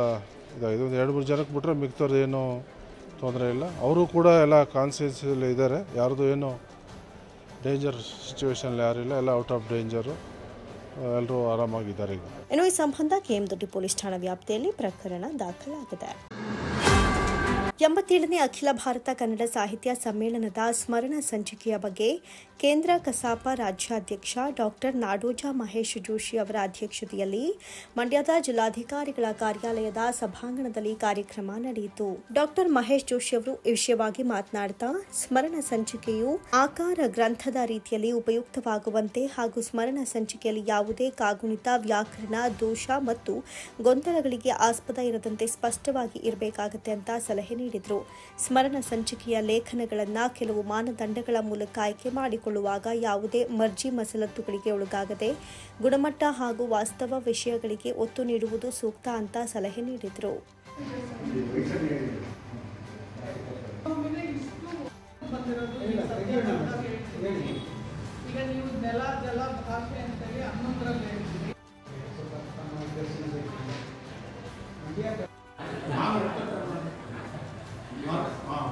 ಇದಾಗಿದೆ. ಒಂದು 2-3 ಜನಕ್ಕೆ ಬಿಟ್ಟರೆ ಮಿಕ್ತವ್ರದ್ದು ಏನೂ ತೊಂದರೆ ಇಲ್ಲ. ಅವರು ಕೂಡ ಎಲ್ಲ ಕಾನ್ಸಿಯನ್ಸಲ್ಲಿ ಇದ್ದಾರೆ. ಯಾರ್ದು ಏನೂ ಡೇಂಜರ್ ಸಿಚುವೇಶನ್ ಯಾರಿಲ್ಲ, ಎಲ್ಲ ಔಟ್ ಆಫ್ ಡೇಂಜರು, ಎಲ್ಲರೂ ಆರಾಮಾಗಿದ್ದಾರೆ ಈಗ. ಇನ್ನು ಈ ಸಂಬಂಧ ಕೆಎಂದೊಡ್ಡಿ ಪೊಲೀಸ್ ಠಾಣಾ ವ್ಯಾಪ್ತಿಯಲ್ಲಿ ಪ್ರಕರಣ ದಾಖಲಾಗಿದೆ. 87ನೇ ಅಖಿಲ ಭಾರತ ಕನ್ನಡ ಸಾಹಿತ್ಯ ಸಮ್ಮೇಳನದ ಸ್ಮರಣ ಸಂಚಿಕೆಯ ಬಗ್ಗೆ ಕೇಂದ್ರ ಕಸಾಪ ರಾಜ್ಯಾಧ್ಯಕ್ಷ ಡಾಕ್ಟರ್ ನಾಡೋಜ ಮಹೇಶ್ ಜೋಶಿ ಅವರ ಅಧ್ಯಕ್ಷತೆಯಲ್ಲಿ ಮಂಡ್ಯದ ಜಿಲ್ಲಾಧಿಕಾರಿಗಳ ಕಾರ್ಯಾಲಯದ ಸಭಾಂಗಣದಲ್ಲಿ ಕಾರ್ಯಕ್ರಮ ನಡೆಯಿತು. ಡಾಕ್ಟರ್ ಮಹೇಶ್ ಜೋಶಿ ಅವರು ಈ ವಿಷಯವಾಗಿ ಮಾತನಾಡುತ್ತಾ, ಸ್ಮರಣ ಸಂಚಿಕೆಯು ಆಕಾರ ಗ್ರಂಥದ ರೀತಿಯಲ್ಲಿ ಉಪಯುಕ್ತವಾಗುವಂತೆ ಹಾಗೂ ಸ್ಮರಣ ಸಂಚಿಕೆಯಲ್ಲಿ ಯಾವುದೇ ಕಾಗುಣಿತ, ವ್ಯಾಕರಣ ದೋಷ ಮತ್ತು ಗೊಂದಲಗಳಿಗೆ ಆಸ್ಪದ ಇರದಂತೆ ಸ್ಪಷ್ಟವಾಗಿ ಇರಬೇಕಾಗುತ್ತೆ ಅಂತ ಸಲಹೆ ನೀಡಿದರು. ಸ್ಮರಣ ಸಂಚಿಕೆಯ ಲೇಖನಗಳನ್ನು ಕೆಲವು ಮಾನದಂಡಗಳ ಮೂಲಕ ಆಯ್ಕೆ ಮಾಡಿಕೊಳ್ಳುವಾಗ ಯಾವುದೇ ಮರ್ಜಿ ಮಸಲತ್ತುಗಳಿಗೆ ಒಳಗಾಗದೆ ಗುಣಮಟ್ಟ ಹಾಗೂ ವಾಸ್ತವ ವಿಷಯಗಳಿಗೆ ಒತ್ತು ನೀಡುವುದು ಸೂಕ್ತ ಅಂತ ಸಲಹೆ ನೀಡಿದರು.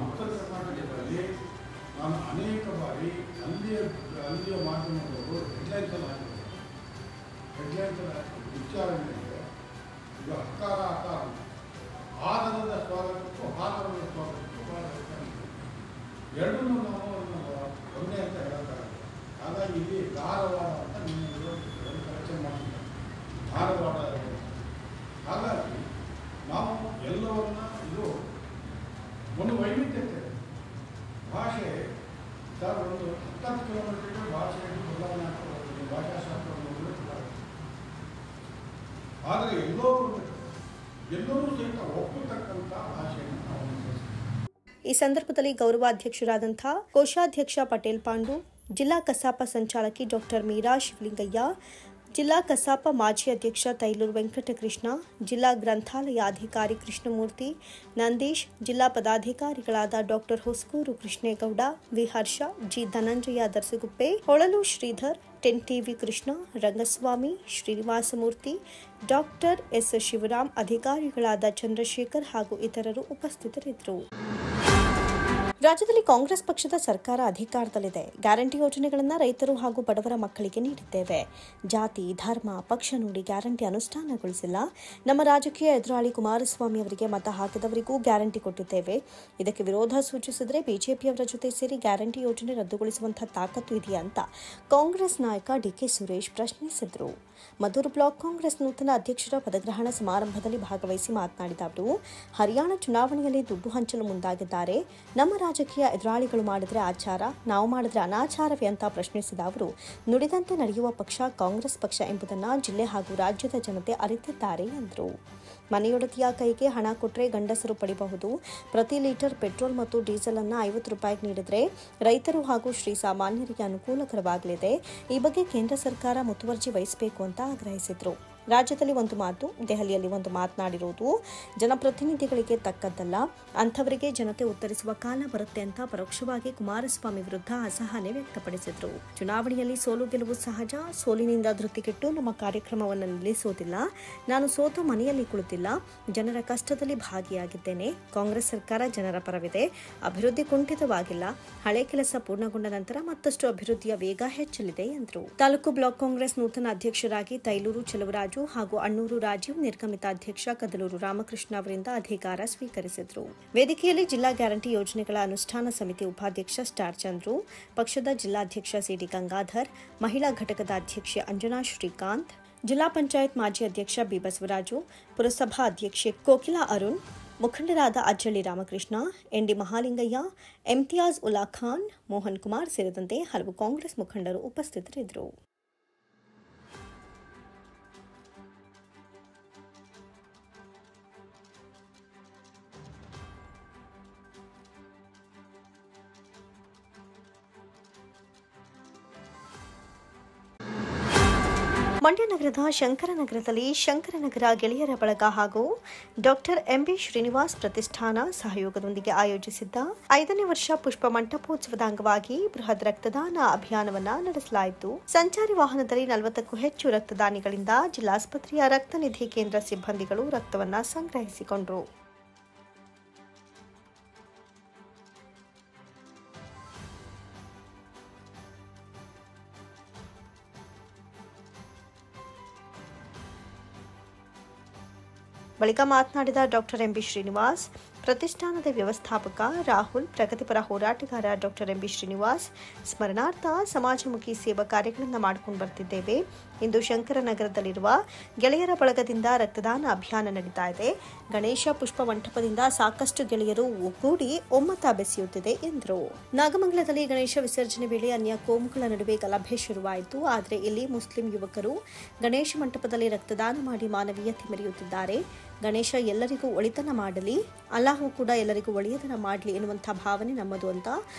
ಉತ್ತರ ಕರ್ನಾಟಕದಲ್ಲಿ ನಾನು ಅನೇಕ ಬಾರಿ ಅಲ್ಲಿಯ ಮಾಧ್ಯಮದವರು ಹೆಡ್ಲೈನ್ಸಲ್ಲಿ ವಿಚಾರಣೆಗೆ ಈಗ ಅಕಾರ ಆಧಾರದ ಸ್ವಾಗತಕ್ಕೂ ಆಧಾರದ ಸ್ವಾಗತಕ್ಕೂ ಭಾಳ ಎರಡನ್ನೂ ನಾವು ಒಂದೇ ಅಂತ ಹೇಳೋಕ್ಕಾಗಲ್ಲ. ಹಾಗಾಗಿ ಇಲ್ಲಿ ಧಾರವಾಡ ಅಂತ ನೀವು ಕಲೆಕ್ಷನ್ ಮಾಡ್ತೀವಿ, ಧಾರವಾಡ. ಹಾಗಾಗಿ ನಾವು ಎಲ್ಲವನ್ನ ಇದು ಒಂದು ವೈವಿಧ್ಯತೆ ಭಾಷೆ ಒಂದು 10 ಕಿಲೋಮೀಟರ್ ಭಾಷೆಯಲ್ಲಿ ಬದಲಾವಣೆ ಆಗ್ತದೆ, ಭಾಷಾಶಾಸ್ತ್ರವನ್ನು ಆದರೆ ಎಲ್ಲರೂ ಸಹಿತ ಒಪ್ಪತಕ್ಕಂಥ ಭಾಷೆಯನ್ನು ನಾವು ಈ ಸಂದರ್ಭದಲ್ಲಿ ಗೌರವಾಧ್ಯಕ್ಷರಾದಂಥ ಕೋಶಾಧ್ಯಕ್ಷ ಪಟೇಲ್ ಪಾಂಡು, ಜಿಲ್ಲಾ ಕಸಾಪ ಸಂಚಾಲಕಿ ಡಾಕ್ಟರ್ ಮೀರಾ ಶಿವಲಿಂಗಯ್ಯ, ಜಿಲ್ಲಾ ಕಸಾಪ ಮಾಜಿ ಅಧ್ಯಕ್ಷ ತೈಲೂರು ವೆಂಕಟಕೃಷ್ಣ, ಜಿಲ್ಲಾ ಗ್ರಂಥಾಲಯಾಧಿಕಾರಿ ಕೃಷ್ಣಮೂರ್ತಿ, ನಂದೀಶ್, ಜಿಲ್ಲಾ ಪದಾಧಿಕಾರಿಗಳಾದ doctor Hosakuru Krishnegowda, V Harsha, G Dhananjaya Darsaguppe, Holalu Sridhar, ten TV Krishna, Rangaswamy, Srinivasamurthy, doctor S Shivaram, ಅಧಿಕಾರಿಗಳಾದ ಚಂದ್ರಶೇಖರ್ ಹಾಗೂ ಇತರರು ಉಪಸ್ಥಿತರಿದ್ದರು. ರಾಜ್ಯದಲ್ಲಿ ಕಾಂಗ್ರೆಸ್ ಪಕ್ಷದ ಸರ್ಕಾರ ಅಧಿಕಾರದಲ್ಲಿದೆ. ಗ್ಯಾರಂಟಿ ಯೋಜನೆಗಳನ್ನು ರೈತರು ಹಾಗೂ ಬಡವರ ಮಕ್ಕಳಿಗೆ ನೀಡಿದ್ದೇವೆ. ಜಾತಿ, ಧರ್ಮ, ಪಕ್ಷ ನೋಡಿ ಗ್ಯಾರಂಟಿ ಅನುಷ್ಠಾನಗೊಳಿಸಿಲ್ಲ. ನಮ್ಮ ರಾಜಕೀಯ ಎದುರಾಳಿ ಕುಮಾರಸ್ವಾಮಿ ಅವರಿಗೆ ಮತ ಹಾಕಿದವರಿಗೂ ಗ್ಯಾರಂಟಿ ಕೊಟ್ಟಿದ್ದೇವೆ. ಇದಕ್ಕೆ ವಿರೋಧ ಸೂಚಿಸಿದರೆ ಬಿಜೆಪಿಯವರ ಜೊತೆ ಸೇರಿ ಗ್ಯಾರಂಟಿ ಯೋಜನೆ ರದ್ದುಗೊಳಿಸುವಂತಹ ತಾಕತ್ತು ಇದೆಯಾ ಅಂತ ಕಾಂಗ್ರೆಸ್ ನಾಯಕ ಡಿಕೆ ಸುರೇಶ್ ಪ್ರಶ್ನಿಸಿದರು. ಮದ್ದೂರು ಬ್ಲಾಕ್ ಕಾಂಗ್ರೆಸ್ ನೂತನ ಅಧ್ಯಕ್ಷರ ಪದಗ್ರಹಣ ಸಮಾರಂಭದಲ್ಲಿ ಭಾಗವಹಿಸಿ ಮಾತನಾಡಿದ ಅವರು, ಹರಿಯಾಣ ಚುನಾವಣೆಯಲ್ಲಿ ದುಡ್ಡು ಹಂಚಲು ಮುಂದಾಗಿದ್ದಾರೆ. ನಮ್ಮ ರಾಜಕೀಯ ಎದುರಾಳಿಗಳು ಮಾಡಿದ್ರೆ ಆಚಾರ, ನಾವು ಮಾಡಿದ್ರೆ ಅನಾಚಾರವೇ ಅಂತ ಪ್ರಶ್ನಿಸಿದ ಅವರು, ನುಡಿದಂತೆ ನಡೆಯುವ ಪಕ್ಷ ಕಾಂಗ್ರೆಸ್ ಪಕ್ಷ ಎಂಬುದನ್ನು ಜಿಲ್ಲೆ ಹಾಗೂ ರಾಜ್ಯದ ಜನತೆ ಅರಿತಿದ್ದಾರೆ ಎಂದರು. ಮನೆಯೊಡತಿಯ ಕೈಗೆ ಹಣ ಕೊಟ್ಟರೆ ಗಂಡಸರು ಪಡೆಯಬಹುದು. ಪ್ರತಿ ಲೀಟರ್ ಪೆಟ್ರೋಲ್ ಮತ್ತು ಡೀಸೆಲ್ ಅನ್ನು 50 ರೂಪಾಯಿಗೆ ನೀಡಿದರೆ ರೈತರು ಹಾಗೂ ಶ್ರೀ ಸಾಮಾನ್ಯರಿಗೆ ಅನುಕೂಲಕರವಾಗಲಿದೆ. ಈ ಬಗ್ಗೆ ಕೇಂದ್ರ ಸರ್ಕಾರ ಮುತುವರ್ಜಿ ವಹಿಸಬೇಕು ಅಂತ ಆಗ್ರಹಿಸಿದರು. ರಾಜ್ಯದಲ್ಲಿ ಒಂದು ಮಾತು, ದೆಹಲಿಯಲ್ಲಿ ಒಂದು ಮಾತನಾಡಿರುವುದು ಜನಪ್ರತಿನಿಧಿಗಳಿಗೆ ತಕ್ಕದ್ದಲ್ಲ. ಅಂಥವರಿಗೆ ಜನತೆ ಉತ್ತರಿಸುವ ಕಾಲ ಬರುತ್ತೆ ಅಂತ ಪರೋಕ್ಷವಾಗಿ ಕುಮಾರಸ್ವಾಮಿ ವಿರುದ್ಧ ಅಸಹನೆ ವ್ಯಕ್ತಪಡಿಸಿದರು. ಚುನಾವಣೆಯಲ್ಲಿ ಸೋಲು ಗೆಲುವು ಸಹಜ. ಸೋಲಿನಿಂದ ಧೃತಿಗೆಟ್ಟು ನಮ್ಮ ಕಾರ್ಯಕ್ರಮವನ್ನು ನಿಲ್ಲಿಸೋದಿಲ್ಲ. ನಾನು ಸೋತು ಮನೆಯಲ್ಲಿ ಕುಳಿತಿಲ್ಲ. ಜನರ ಕಷ್ಟದಲ್ಲಿ ಭಾಗಿಯಾಗಿದ್ದೇನೆ. ಕಾಂಗ್ರೆಸ್ ಸರ್ಕಾರ ಜನರ ಪರವಿದೆ. ಅಭಿವೃದ್ಧಿ ಕುಂಠಿತವಾಗಿಲ್ಲ. ಹಳೆ ಕೆಲಸ ಪೂರ್ಣಗೊಂಡ ನಂತರ ಮತ್ತಷ್ಟು ಅಭಿವೃದ್ಧಿಯ ವೇಗ ಹೆಚ್ಚಲಿದೆ ಎಂದರು. ತಾಲೂಕು ಬ್ಲಾಕ್ ಕಾಂಗ್ರೆಸ್ ನೂತನ ಅಧ್ಯಕ್ಷರಾಗಿ ತೈಲೂರು ಚೆಲುವರಾಜು ಹಾಗೂ ಅಣ್ಣೂರು ರಾಜೀವ್, ನಿರ್ಗಮಿತ ಅಧ್ಯಕ್ಷ ಕದಲೂರು ರಾಮಕೃಷ್ಣ ಅವರಿಂದ ಅಧಿಕಾರ ಸ್ವೀಕರಿಸಿದರು. ವೇದಿಕೆಯಲ್ಲಿ ಜಿಲ್ಲಾ ಗ್ಯಾರಂಟಿ ಯೋಜನೆಗಳ ಅನುಷ್ಠಾನ ಸಮಿತಿ ಉಪಾಧ್ಯಕ್ಷ ಸ್ಟಾರ್ ಚಂದ್ರು, ಪಕ್ಷದ ಜಿಲ್ಲಾಧ್ಯಕ್ಷ ಸಿಡಿ ಗಂಗಾಧರ್, ಮಹಿಳಾ ಘಟಕದ ಅಧ್ಯಕ್ಷೆ ಅಂಜನಾ ಶ್ರೀಕಾಂತ್, ಜಿಲ್ಲಾ ಪಂಚಾಯತ್ ಮಾಜಿ ಅಧ್ಯಕ್ಷ ಬಿ ಬಸವರಾಜು, ಪುರಸಭಾ ಅಧ್ಯಕ್ಷೆ ಕೋಕಿಲಾ ಅರುಣ್, ಮುಖಂಡರಾದ ಅಜ್ಜಳ್ಳಿ ರಾಮಕೃಷ್ಣ, ಎನ್ ಡಿ ಮಹಾಲಿಂಗಯ್ಯ, ಇಮ್ತಿಯಾಜ್ ಉಲ್ಲಾ ಖಾನ್, ಮೋಹನ್ ಕುಮಾರ್ ಸೇರಿದಂತೆ ಹಲವು ಕಾಂಗ್ರೆಸ್ ಮುಖಂಡರು ಉಪಸ್ಥಿತರಿದ್ದರು. ಮಂಡ್ಯ ನಗರದ ಶಂಕರನಗರದಲ್ಲಿ ಶಂಕರನಗರ ಗೆಳೆಯರ ಬಳಗ ಹಾಗೂ ಡಾಕ್ಟರ್ ಎಂಬಿ ಶ್ರೀನಿವಾಸ್ ಪ್ರತಿಷ್ಠಾನ ಸಹಯೋಗದೊಂದಿಗೆ ಆಯೋಜಿಸಿದ್ದ 5ನೇ ವರ್ಷ ಪುಷ್ಪ ಮಂಟಪೋತ್ಸವದ ಅಂಗವಾಗಿ ಬೃಹತ್ ರಕ್ತದಾನ ಅಭಿಯಾನವನ್ನು ನಡೆಸಲಾಯಿತು. ಸಂಚಾರಿ ವಾಹನದಲ್ಲಿ 40ಕ್ಕೂ ಹೆಚ್ಚು ರಕ್ತದಾನಿಗಳಿಂದ ಜಿಲ್ಲಾಸ್ಪತ್ರೆಯ ರಕ್ತನಿಧಿ ಕೇಂದ್ರ ಸಿಬ್ಬಂದಿಗಳು ರಕ್ತವನ್ನು ಸಂಗ್ರಹಿಸಿಕೊಂಡರು. ಬಳಿಕ ಮಾತನಾಡಿದ ಡಾಕ್ಟರ್ ಎಂಬಿ ಶ್ರೀನಿವಾಸ್, ಪ್ರತಿಷ್ಠಾನದ ವ್ಯವಸ್ಥಾಪಕ ರಾಹುಲ್, ಪ್ರಗತಿಪರ ಹೋರಾಟಗಾರ ಡಾಕ್ಟರ್ ಎಂಬಿ ಶ್ರೀನಿವಾಸ್ ಸ್ಮರಣಾರ್ಥ ಸಮಾಜಮುಖಿ ಸೇವಾ ಕಾರ್ಯಗಳನ್ನು ಮಾಡಿಕೊಂಡು ಬರ್ತಿದ್ದೇವೆ. ಇಂದು ಶಂಕರನಗರದಲ್ಲಿರುವ ಗೆಳೆಯರ ಬಳಗದಿಂದ ರಕ್ತದಾನ ಅಭಿಯಾನ ನಡೀತಾ ಇದೆ. ಗಣೇಶ ಪುಷ್ಪ ಮಂಟಪದಿಂದ ಸಾಕಷ್ಟು ಗೆಳೆಯರು ಒಗ್ಗೂಡಿ ಒಮ್ಮತ ಬೆಸೆಯುತ್ತಿದೆ ಎಂದರು. ನಾಗಮಂಗಲದಲ್ಲಿ ಗಣೇಶ ವಿಸರ್ಜನೆ ವೇಳೆ ಅನ್ಯ ಕೋಮುಗಳ ನಡುವೆ ಗಲಭೆ ಶುರುವಾಯಿತು. ಆದರೆ ಇಲ್ಲಿ ಮುಸ್ಲಿಂ ಯುವಕರು ಗಣೇಶ ಮಂಟಪದಲ್ಲಿ ರಕ್ತದಾನ ಮಾಡಿ ಮಾನವೀಯತೆ ಮೆರೆಯುತ್ತಿದ್ದಾರೆ. ಗಣೇಶ ಎಲ್ಲರಿಗೂ ಒಳಿತನ ಮಾಡಲಿ, ಅಲ್ಲಾಹು ಕೂಡ ಎಲ್ಲರಿಗೂ ಒಳ್ಳೆಯದನ್ನ ಮಾಡಲಿ ಎನ್ನುವಂಥ ಭಾವನೆ ನಮ್ಮದು ಅಂತ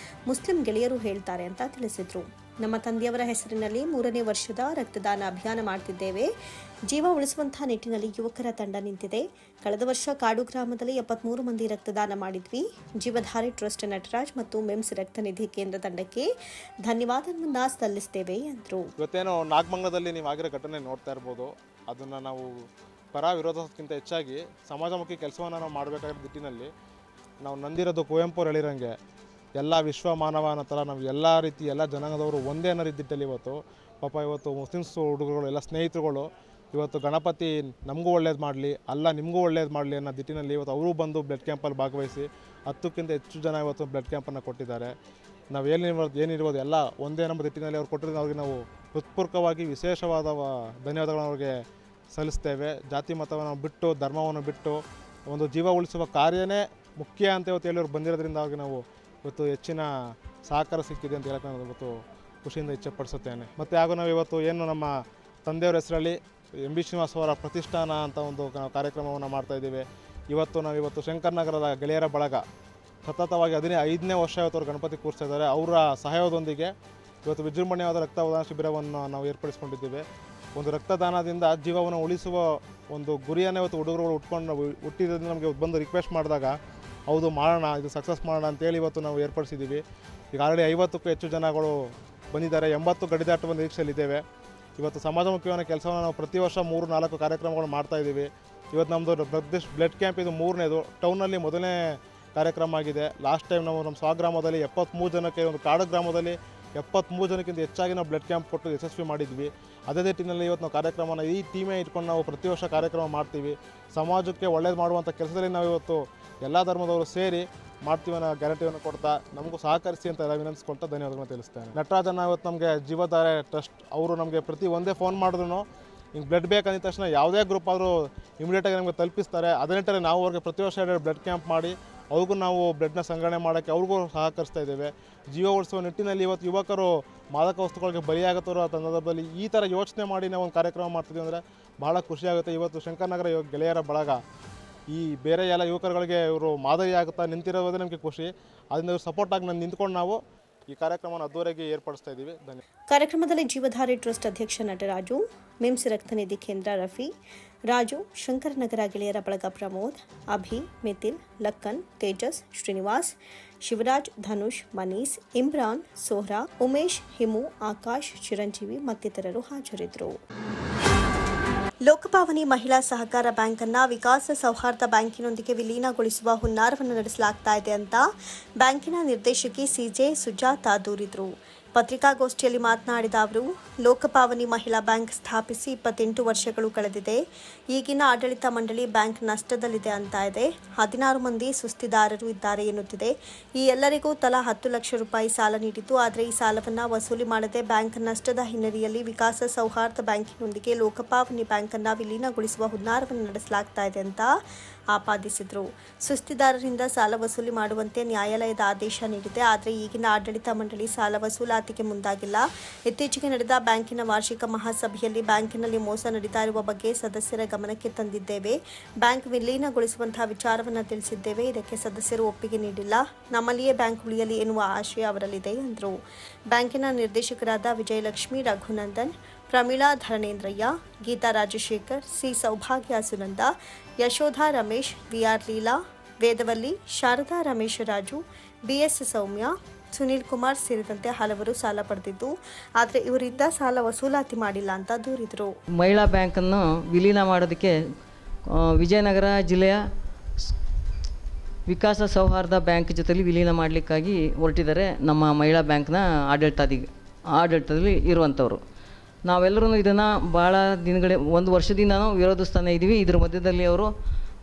ಮುಸ್ಲಿಂ ಗೆಳೆಯರು ಹೇಳ್ತಾರೆ ಅಂತ ತಿಳಿಸಿದ್ರು. ನಮ್ಮ ತಂದೆಯವರ ಹೆಸರಿನಲ್ಲಿ 3ನೇ ವರ್ಷದ ರಕ್ತದಾನ ಅಭಿಯಾನ ಮಾಡ್ತಿದ್ದೇವೆ. ಜೀವ ಉಳಿಸುವಂತಹ ನಿಟ್ಟಿನಲ್ಲಿ ಯುವಕರ ತಂಡ ನಿಂತಿದೆ. ಕಳೆದ ವರ್ಷ ಕಾಡು ಗ್ರಾಮದಲ್ಲಿ 73 ಮಂದಿ ರಕ್ತದಾನ ಮಾಡಿದ್ವಿ. ಜೀವಧಾರೆ ಟ್ರಸ್ಟ್ ನಟರಾಜ್ ಮತ್ತು ಮೆಮ್ಸ್ ರಕ್ತನಿಧಿ ಕೇಂದ್ರ ತಂಡಕ್ಕೆ ಧನ್ಯವಾದವನ್ನು ಸಲ್ಲಿಸ್ತೇವೆ ಎಂದರು. ಇವತ್ತೇನೋ ನಾಗಮಂಗಲದಲ್ಲಿ ನೀವು ಆಗಿರೋ ಘಟನೆ ನೋಡ್ತಾ ಇರ್ಬೋದು. ಅದನ್ನು ನಾವು ಪರ ವಿರೋಧಕ್ಕಿಂತ ಹೆಚ್ಚಾಗಿ ಸಮಾಜಮುಖಿ ಕೆಲಸವನ್ನು ನಾವು ಮಾಡಬೇಕಾಗಿರೋ ನಿಟ್ಟಿನಲ್ಲಿ ನಾವು ನಂದಿರೋದು ಕುವೆಂಪು ಹೇಳಿರಂಗೆ ಎಲ್ಲ ವಿಶ್ವ ಮಾನವ ಅನ್ನೋ ಥರ ನಾವು ಎಲ್ಲ ರೀತಿ ಎಲ್ಲ ಜನಾಂಗದವರು ಒಂದೇ ಅನ್ನೋ ರೀತಿಯಲ್ಲಿ ಇವತ್ತು ಪಾಪ ಇವತ್ತು ಮುಸ್ಲಿಮ್ಸ್ ಹುಡುಗರುಗಳು ಎಲ್ಲ ಸ್ನೇಹಿತರುಗಳು ಇವತ್ತು ಗಣಪತಿ ನಮಗೂ ಒಳ್ಳೇದು ಮಾಡಲಿ, ಅಲ್ಲ ನಿಮಗೂ ಒಳ್ಳೇದು ಮಾಡಲಿ ಅನ್ನೋ ನಿಟ್ಟಿನಲ್ಲಿ ಇವತ್ತು ಅವರು ಬಂದು ಬ್ಲಡ್ ಕ್ಯಾಂಪಲ್ಲಿ ಭಾಗವಹಿಸಿ 10ಕ್ಕಿಂತ ಹೆಚ್ಚು ಜನ ಇವತ್ತು ಬ್ಲಡ್ ಕ್ಯಾಂಪನ್ನು ಕೊಟ್ಟಿದ್ದಾರೆ. ನಾವು ಏನಿರ್ಬೋದು ಎಲ್ಲ ಒಂದೇ ನಮ್ಮ ನಿಟ್ಟಿನಲ್ಲಿ ಅವ್ರು ಕೊಟ್ಟಿರೋದು ಅವ್ರಿಗೆ ನಾವು ಹೃತ್ಪೂರ್ವಕವಾಗಿ ವಿಶೇಷವಾದ ಧನ್ಯವಾದಗಳನ್ನು ಅವ್ರಿಗೆ ಸಲ್ಲಿಸ್ತೇವೆ. ಜಾತಿ ಮತವನ್ನು ಬಿಟ್ಟು ಧರ್ಮವನ್ನು ಬಿಟ್ಟು ಒಂದು ಜೀವ ಉಳಿಸುವ ಕಾರ್ಯನೇ ಮುಖ್ಯ ಅಂತ ಇವತ್ತು ಹೇಳಿ ಬಂದಿರೋದ್ರಿಂದ ಅವ್ರಿಗೆ ನಾವು ಇವತ್ತು ಹೆಚ್ಚಿನ ಸಹಕಾರ ಸಿಕ್ಕಿದೆ ಅಂತ ಹೇಳಕ್ಕೆ ನಾನು ಇವತ್ತು ಖುಷಿಯಿಂದ ಇಚ್ಛೆಪಡಿಸುತ್ತೇನೆ. ಮತ್ತು ಹಾಗೂ ನಾವು ಇವತ್ತು ಏನು ನಮ್ಮ ತಂದೆಯವರ ಹೆಸರಲ್ಲಿ ಎಂ ಬಿ ಶ್ರೀನಿವಾಸ್ ಅವರ ಪ್ರತಿಷ್ಠಾನ ಅಂತ ಒಂದು ಕಾರ್ಯಕ್ರಮವನ್ನು ಮಾಡ್ತಾಯಿದ್ದೀವಿ. ಇವತ್ತು ಶಂಕರನಗರದ ಗೆಳೆಯರ ಬಳಗ ಸತತವಾಗಿ 15ನೇ ವರ್ಷ ಇವತ್ತು ಅವರು ಗಣಪತಿ ಕೂರಿಸ್ತಾ ಇದ್ದಾರೆ. ಅವರ ಸಹಾಯದೊಂದಿಗೆ ಇವತ್ತು ವಿಜೃಂಭಣೆಯಾದ ರಕ್ತದಾನ ಶಿಬಿರವನ್ನು ನಾವು ಏರ್ಪಡಿಸ್ಕೊಂಡಿದ್ದೀವಿ. ಒಂದು ರಕ್ತದಾನದಿಂದ ಜೀವವನ್ನು ಉಳಿಸುವ ಒಂದು ಗುರಿಯನ್ನು ಇವತ್ತು ಹುಡುಗರುಗಳು ಹುಟ್ಟಿದ್ರಿಂದ ನಮಗೆ ಬಂದು ರಿಕ್ವೆಸ್ಟ್ ಮಾಡಿದಾಗ ಹೌದು ಮಾಡೋಣ, ಇದು ಸಕ್ಸಸ್ ಮಾಡೋಣ ಅಂತೇಳಿ ಇವತ್ತು ನಾವು ಏರ್ಪಡಿಸಿದ್ದೀವಿ. ಈಗ ಆಲ್ರೆಡಿ 50ಕ್ಕೂ ಹೆಚ್ಚು ಜನಗಳು ಬಂದಿದ್ದಾರೆ. 80 ಗಡಿದಾಟುವ ನಿರೀಕ್ಷೆಯಲ್ಲಿದ್ದೇವೆ. ಇವತ್ತು ಸಮಾಜಮುಖಿயான ಕೆಲಸವನ್ನು ನಾವು ಪ್ರತಿ ವರ್ಷ 3-4 ಕಾರ್ಯಕ್ರಮಗಳು ಮಾಡ್ತಾಯಿದ್ದೀವಿ. ಇವತ್ತು ನಮ್ಮದು ಬ್ಲಡ್ ಕ್ಯಾಂಪ್ ಇದು 3ನೇದು. ಟೌನಲ್ಲಿ 1ನೇ ಕಾರ್ಯಕ್ರಮ ಆಗಿದೆ. ಲಾಸ್ಟ್ ಟೈಮ್ ನಾವು ನಮ್ಮ ಸ್ವಗ್ರಾಮದಲ್ಲಿ 73 ಜನಕ್ಕೆ, ಒಂದು ಕಾಡು ಗ್ರಾಮದಲ್ಲಿ 73 ಜನಕ್ಕಿಂತ ಹೆಚ್ಚಾಗಿ ನಾವು ಬ್ಲಡ್ ಕ್ಯಾಂಪ್ ಕೊಟ್ಟು ಯಶಸ್ವಿ ಮಾಡಿದ್ವಿ. ಅದೇ ನಿಟ್ಟಿನಲ್ಲಿ ಇವತ್ತು ನಾವು ಕಾರ್ಯಕ್ರಮನ ಈ ಟೀಮೇ ಇಟ್ಕೊಂಡು ನಾವು ಪ್ರತಿ ವರ್ಷ ಕಾರ್ಯಕ್ರಮ ಮಾಡ್ತೀವಿ. ಸಮಾಜಕ್ಕೆ ಒಳ್ಳೇದು ಮಾಡುವಂಥ ಕೆಲಸದಲ್ಲಿ ನಾವು ಇವತ್ತು ಎಲ್ಲ ಧರ್ಮದವರು ಸೇರಿ ಮಾಡ್ತೀವಿ ಅನ್ನೋ ಗ್ಯಾರಂಟಿಯನ್ನು ಕೊಡ್ತಾ ನಮಗೂ ಸಹಕರಿಸಿ ಅಂತ ವಿನಂತಿಸ್ಕೊಳ್ತಾ ಧನ್ಯವಾದಗಳನ್ನು ತಿಳಿಸ್ತೇನೆ. ನಟರಾಜನ ಇವತ್ತು ನಮಗೆ ಜೀವಧಾರೆ ಟ್ರಸ್ಟ್ ಅವರು ನಮಗೆ ಪ್ರತಿ ಒಂದೇ ಫೋನ್ ಮಾಡಿದ್ರು ಹಿಂಗೆ ಬ್ಲಡ್ ಬೇಕಂದಿದ ತಕ್ಷಣ ಯಾವುದೇ ಗ್ರೂಪ್ ಆದರೂ ಇಮಿಡಿಯೇಟಾಗಿ ನಮಗೆ ತಲುಪಿಸ್ತಾರೆ. ಅದೇ ನಿಟ್ಟಿನಲ್ಲಿ ನಾವು ಅವ್ರಿಗೆ ಪ್ರತಿ ವರ್ಷ ಬ್ಲಡ್ ಕ್ಯಾಂಪ್ ಮಾಡಿ ಅವ್ರಿಗೂ ನಾವು ಬ್ಲಡ್ನ ಸಂಗ್ರಹಣೆ ಮಾಡೋಕ್ಕೆ ಅವ್ರಿಗೂ ಸಹಕರಿಸ್ತಾ ಇದ್ದೇವೆ. ಜೀವ ಉಳಿಸುವ ನಿಟ್ಟಿನಲ್ಲಿ ಇವತ್ತು ಯುವಕರು ಮಾದಕ ವಸ್ತುಗಳಿಗೆ ಬಲಿಯಾಗುತ್ತಿರೋ ಸಂದರ್ಭದಲ್ಲಿ ಈ ಥರ ಯೋಚನೆ ಮಾಡಿ ನಾವು ಒಂದು ಕಾರ್ಯಕ್ರಮ ಮಾಡ್ತಿದ್ದೀವಿ ಅಂದರೆ ಭಾಳ ಖುಷಿಯಾಗುತ್ತೆ. ಇವತ್ತು ಶಂಕರನಗರ ಗೆಳೆಯರ ಬಳಗ ಈ ಬೇರೆ ಎಲ್ಲ ಯುವಕರುಗಳಿಗೆ ಇವರು ಮಾದರಿಯಾಗುತ್ತಾ ನಿಂತಿರೋದೇ ನಮಗೆ ಖುಷಿ. ಅದರಿಂದ ಇವರು ಸಪೋರ್ಟಾಗಿ ನಾನು ನಿಂತ್ಕೊಂಡು ನಾವು ಈ ಕಾರ್ಯಕ್ರಮವನ್ನು ಅದ್ದೂರಿಯಾಗಿ ಏರ್ಪಡಿಸ್ತಾ ಇದ್ದೀವಿ. ಕಾರ್ಯಕ್ರಮದಲ್ಲಿ ಜೀವಧಾರೆ ಟ್ರಸ್ಟ್ ಅಧ್ಯಕ್ಷ ನಟರಾಜು, ಮಿಮ್ಸ್ ರಕ್ತನಿಧಿ ಕೇಂದ್ರ ರಫಿ, ರಾಜು, ಶಂಕರನಗರ ಗೆಳೆಯರ ಬಳಗ ಪ್ರಮೋದ್, ಅಭಿ, ಮಿಥಿಲ್, ಲಕ್ಕನ್, ತೇಜಸ್, ಶ್ರೀನಿವಾಸ್, ಶಿವರಾಜ್, ಧನುಷ್, ಮನೀಸ್, ಇಮ್ರಾನ್, ಸೋಹ್ರಾ, ಉಮೇಶ್, ಹಿಮು, ಆಕಾಶ್, ಚಿರಂಜೀವಿ ಮತ್ತಿತರರು ಹಾಜರಿದ್ದರು. ಲೋಕಪಾವನಿ ಮಹಿಳಾ ಸಹಕಾರ ಬ್ಯಾಂಕ್ ಅನ್ನು ವಿಕಾಸ ಸೌಹಾರ್ದ ಬ್ಯಾಂಕಿನೊಂದಿಗೆ ವಿಲೀನಗೊಳಿಸುವ ಹುನ್ನಾರವನ್ನು ನಡೆಸಲಾಗ್ತಾ ಇದೆ ಅಂತ ಬ್ಯಾಂಕಿನ ನಿರ್ದೇಶಕಿ ಸಿಜೆ ಸುಜಾತಾ ದೂರಿದರು. ಪತ್ರಿಕಾಗೋಷ್ಠಿಯಲ್ಲಿ ಮಾತನಾಡಿದ ಅವರು, ಲೋಕಪಾವನಿ ಮಹಿಳಾ ಬ್ಯಾಂಕ್ ಸ್ಥಾಪಿಸಿ 28 ವರ್ಷಗಳು ಕಳೆದಿದೆ. ಈಗಿನ ಆಡಳಿತ ಮಂಡಳಿ ಬ್ಯಾಂಕ್ ನಷ್ಟದಲ್ಲಿದೆ ಅಂತ ಇದೆ. 16 ಮಂದಿ ಸುಸ್ತಿದಾರರು ಇದ್ದಾರೆ ಎನ್ನುತ್ತಿದೆ. ಈ ಎಲ್ಲರಿಗೂ ತಲಾ 10 ಲಕ್ಷ ರೂಪಾಯಿ ಸಾಲ ನೀಡಿದ್ದು, ಆದರೆ ಈ ಸಾಲವನ್ನು ವಸೂಲಿ ಮಾಡದೆ ಬ್ಯಾಂಕ್ ನಷ್ಟದ ಹಿನ್ನೆಲೆಯಲ್ಲಿ ವಿಕಾಸ ಸೌಹಾರ್ದ ಬ್ಯಾಂಕಿನೊಂದಿಗೆ ಲೋಕಪಾವನಿ ಬ್ಯಾಂಕ್ ಅನ್ನು ವಿಲೀನಗೊಳಿಸುವ ಹುನ್ನಾರವನ್ನು ನಡೆಸಲಾಗ್ತಾ ಇದೆ ಅಂತ ಆಪಾದಿಸಿದರು. ಸುಸ್ತಿದಾರರಿಂದ ಸಾಲ ವಸೂಲಿ ಮಾಡುವಂತೆ ನ್ಯಾಯಾಲಯದ ಆದೇಶ ನೀಡಿದೆ. ಆದರೆ ಈಗಿನ ಆಡಳಿತ ಮಂಡಳಿ ಸಾಲ ವಸೂಲಾತಿಗೆ ಮುಂದಾಗಿಲ್ಲ. ಇತ್ತೀಚೆಗೆ ನಡೆದ ಬ್ಯಾಂಕಿನ ವಾರ್ಷಿಕ ಮಹಾಸಭೆಯಲ್ಲಿ ಬ್ಯಾಂಕಿನಲ್ಲಿ ಮೋಸ ನಡೀತಾ ಇರುವ ಬಗ್ಗೆ ಸದಸ್ಯರ ಗಮನಕ್ಕೆ ತಂದಿದ್ದೇವೆ. ಬ್ಯಾಂಕ್ ವಿಲೀನಗೊಳಿಸುವಂತಹ ವಿಚಾರವನ್ನು ತಿಳಿಸಿದ್ದೇವೆ. ಇದಕ್ಕೆ ಸದಸ್ಯರು ಒಪ್ಪಿಗೆ ನೀಡಿಲ್ಲ. ನಮ್ಮಲ್ಲಿಯೇ ಬ್ಯಾಂಕ್ ಉಳಿಯಲಿ ಎನ್ನುವ ಆಶಯ ಅವರಲ್ಲಿದೆ ಎಂದರು. ಬ್ಯಾಂಕಿನ ನಿರ್ದೇಶಕರಾದ ವಿಜಯಲಕ್ಷ್ಮಿ, ರಘುನಂದನ್, ಪ್ರಮೀಳಾ ಧರಣೇಂದ್ರಯ್ಯ, ಗೀತಾ ರಾಜಶೇಖರ್, ಸಿ ಸೌಭಾಗ್ಯ ಸುನಂದ, ಯಶೋಧ ರಮೇಶ್, ವಿಆರ್ ಲೀಲಾ, ವೇದವಲ್ಲಿ, ಶಾರದಾ ರಮೇಶ್ ರಾಜು, ಬಿಎಸ್ ಸೌಮ್ಯ, ಸುನೀಲ್ ಕುಮಾರ್ ಸೇರಿದಂತೆ ಹಲವರು ಸಾಲ ಪಡೆದಿದ್ದು, ಆದರೆ ಇವರಿಂದ ಸಾಲ ವಸೂಲಾತಿ ಮಾಡಿಲ್ಲ ಅಂತ ದೂರಿದರು. ಮಹಿಳಾ ಬ್ಯಾಂಕನ್ನು ವಿಲೀನ ಮಾಡೋದಕ್ಕೆ ವಿಜಯನಗರ ಜಿಲ್ಲೆಯ ವಿಕಾಸ ಸೌಹಾರ್ದ ಬ್ಯಾಂಕ್ ಜೊತೆಲಿ ವಿಲೀನ ಮಾಡಲಿಕ್ಕಾಗಿ ಹೊರಟಿದ್ದಾರೆ ನಮ್ಮ ಮಹಿಳಾ ಬ್ಯಾಂಕ್ನ ಆಡಳಿತದಲ್ಲಿ ಇರುವಂಥವರು. ನಾವೆಲ್ಲರೂ ಇದನ್ನು ಭಾಳ ದಿನಗಳೇ 1 ವರ್ಷದಿಂದ ನಾವು ವಿರೋಧಿಸ್ತಾನೆ ಇದ್ದೀವಿ. ಇದ್ರ ಮಧ್ಯದಲ್ಲಿ ಅವರು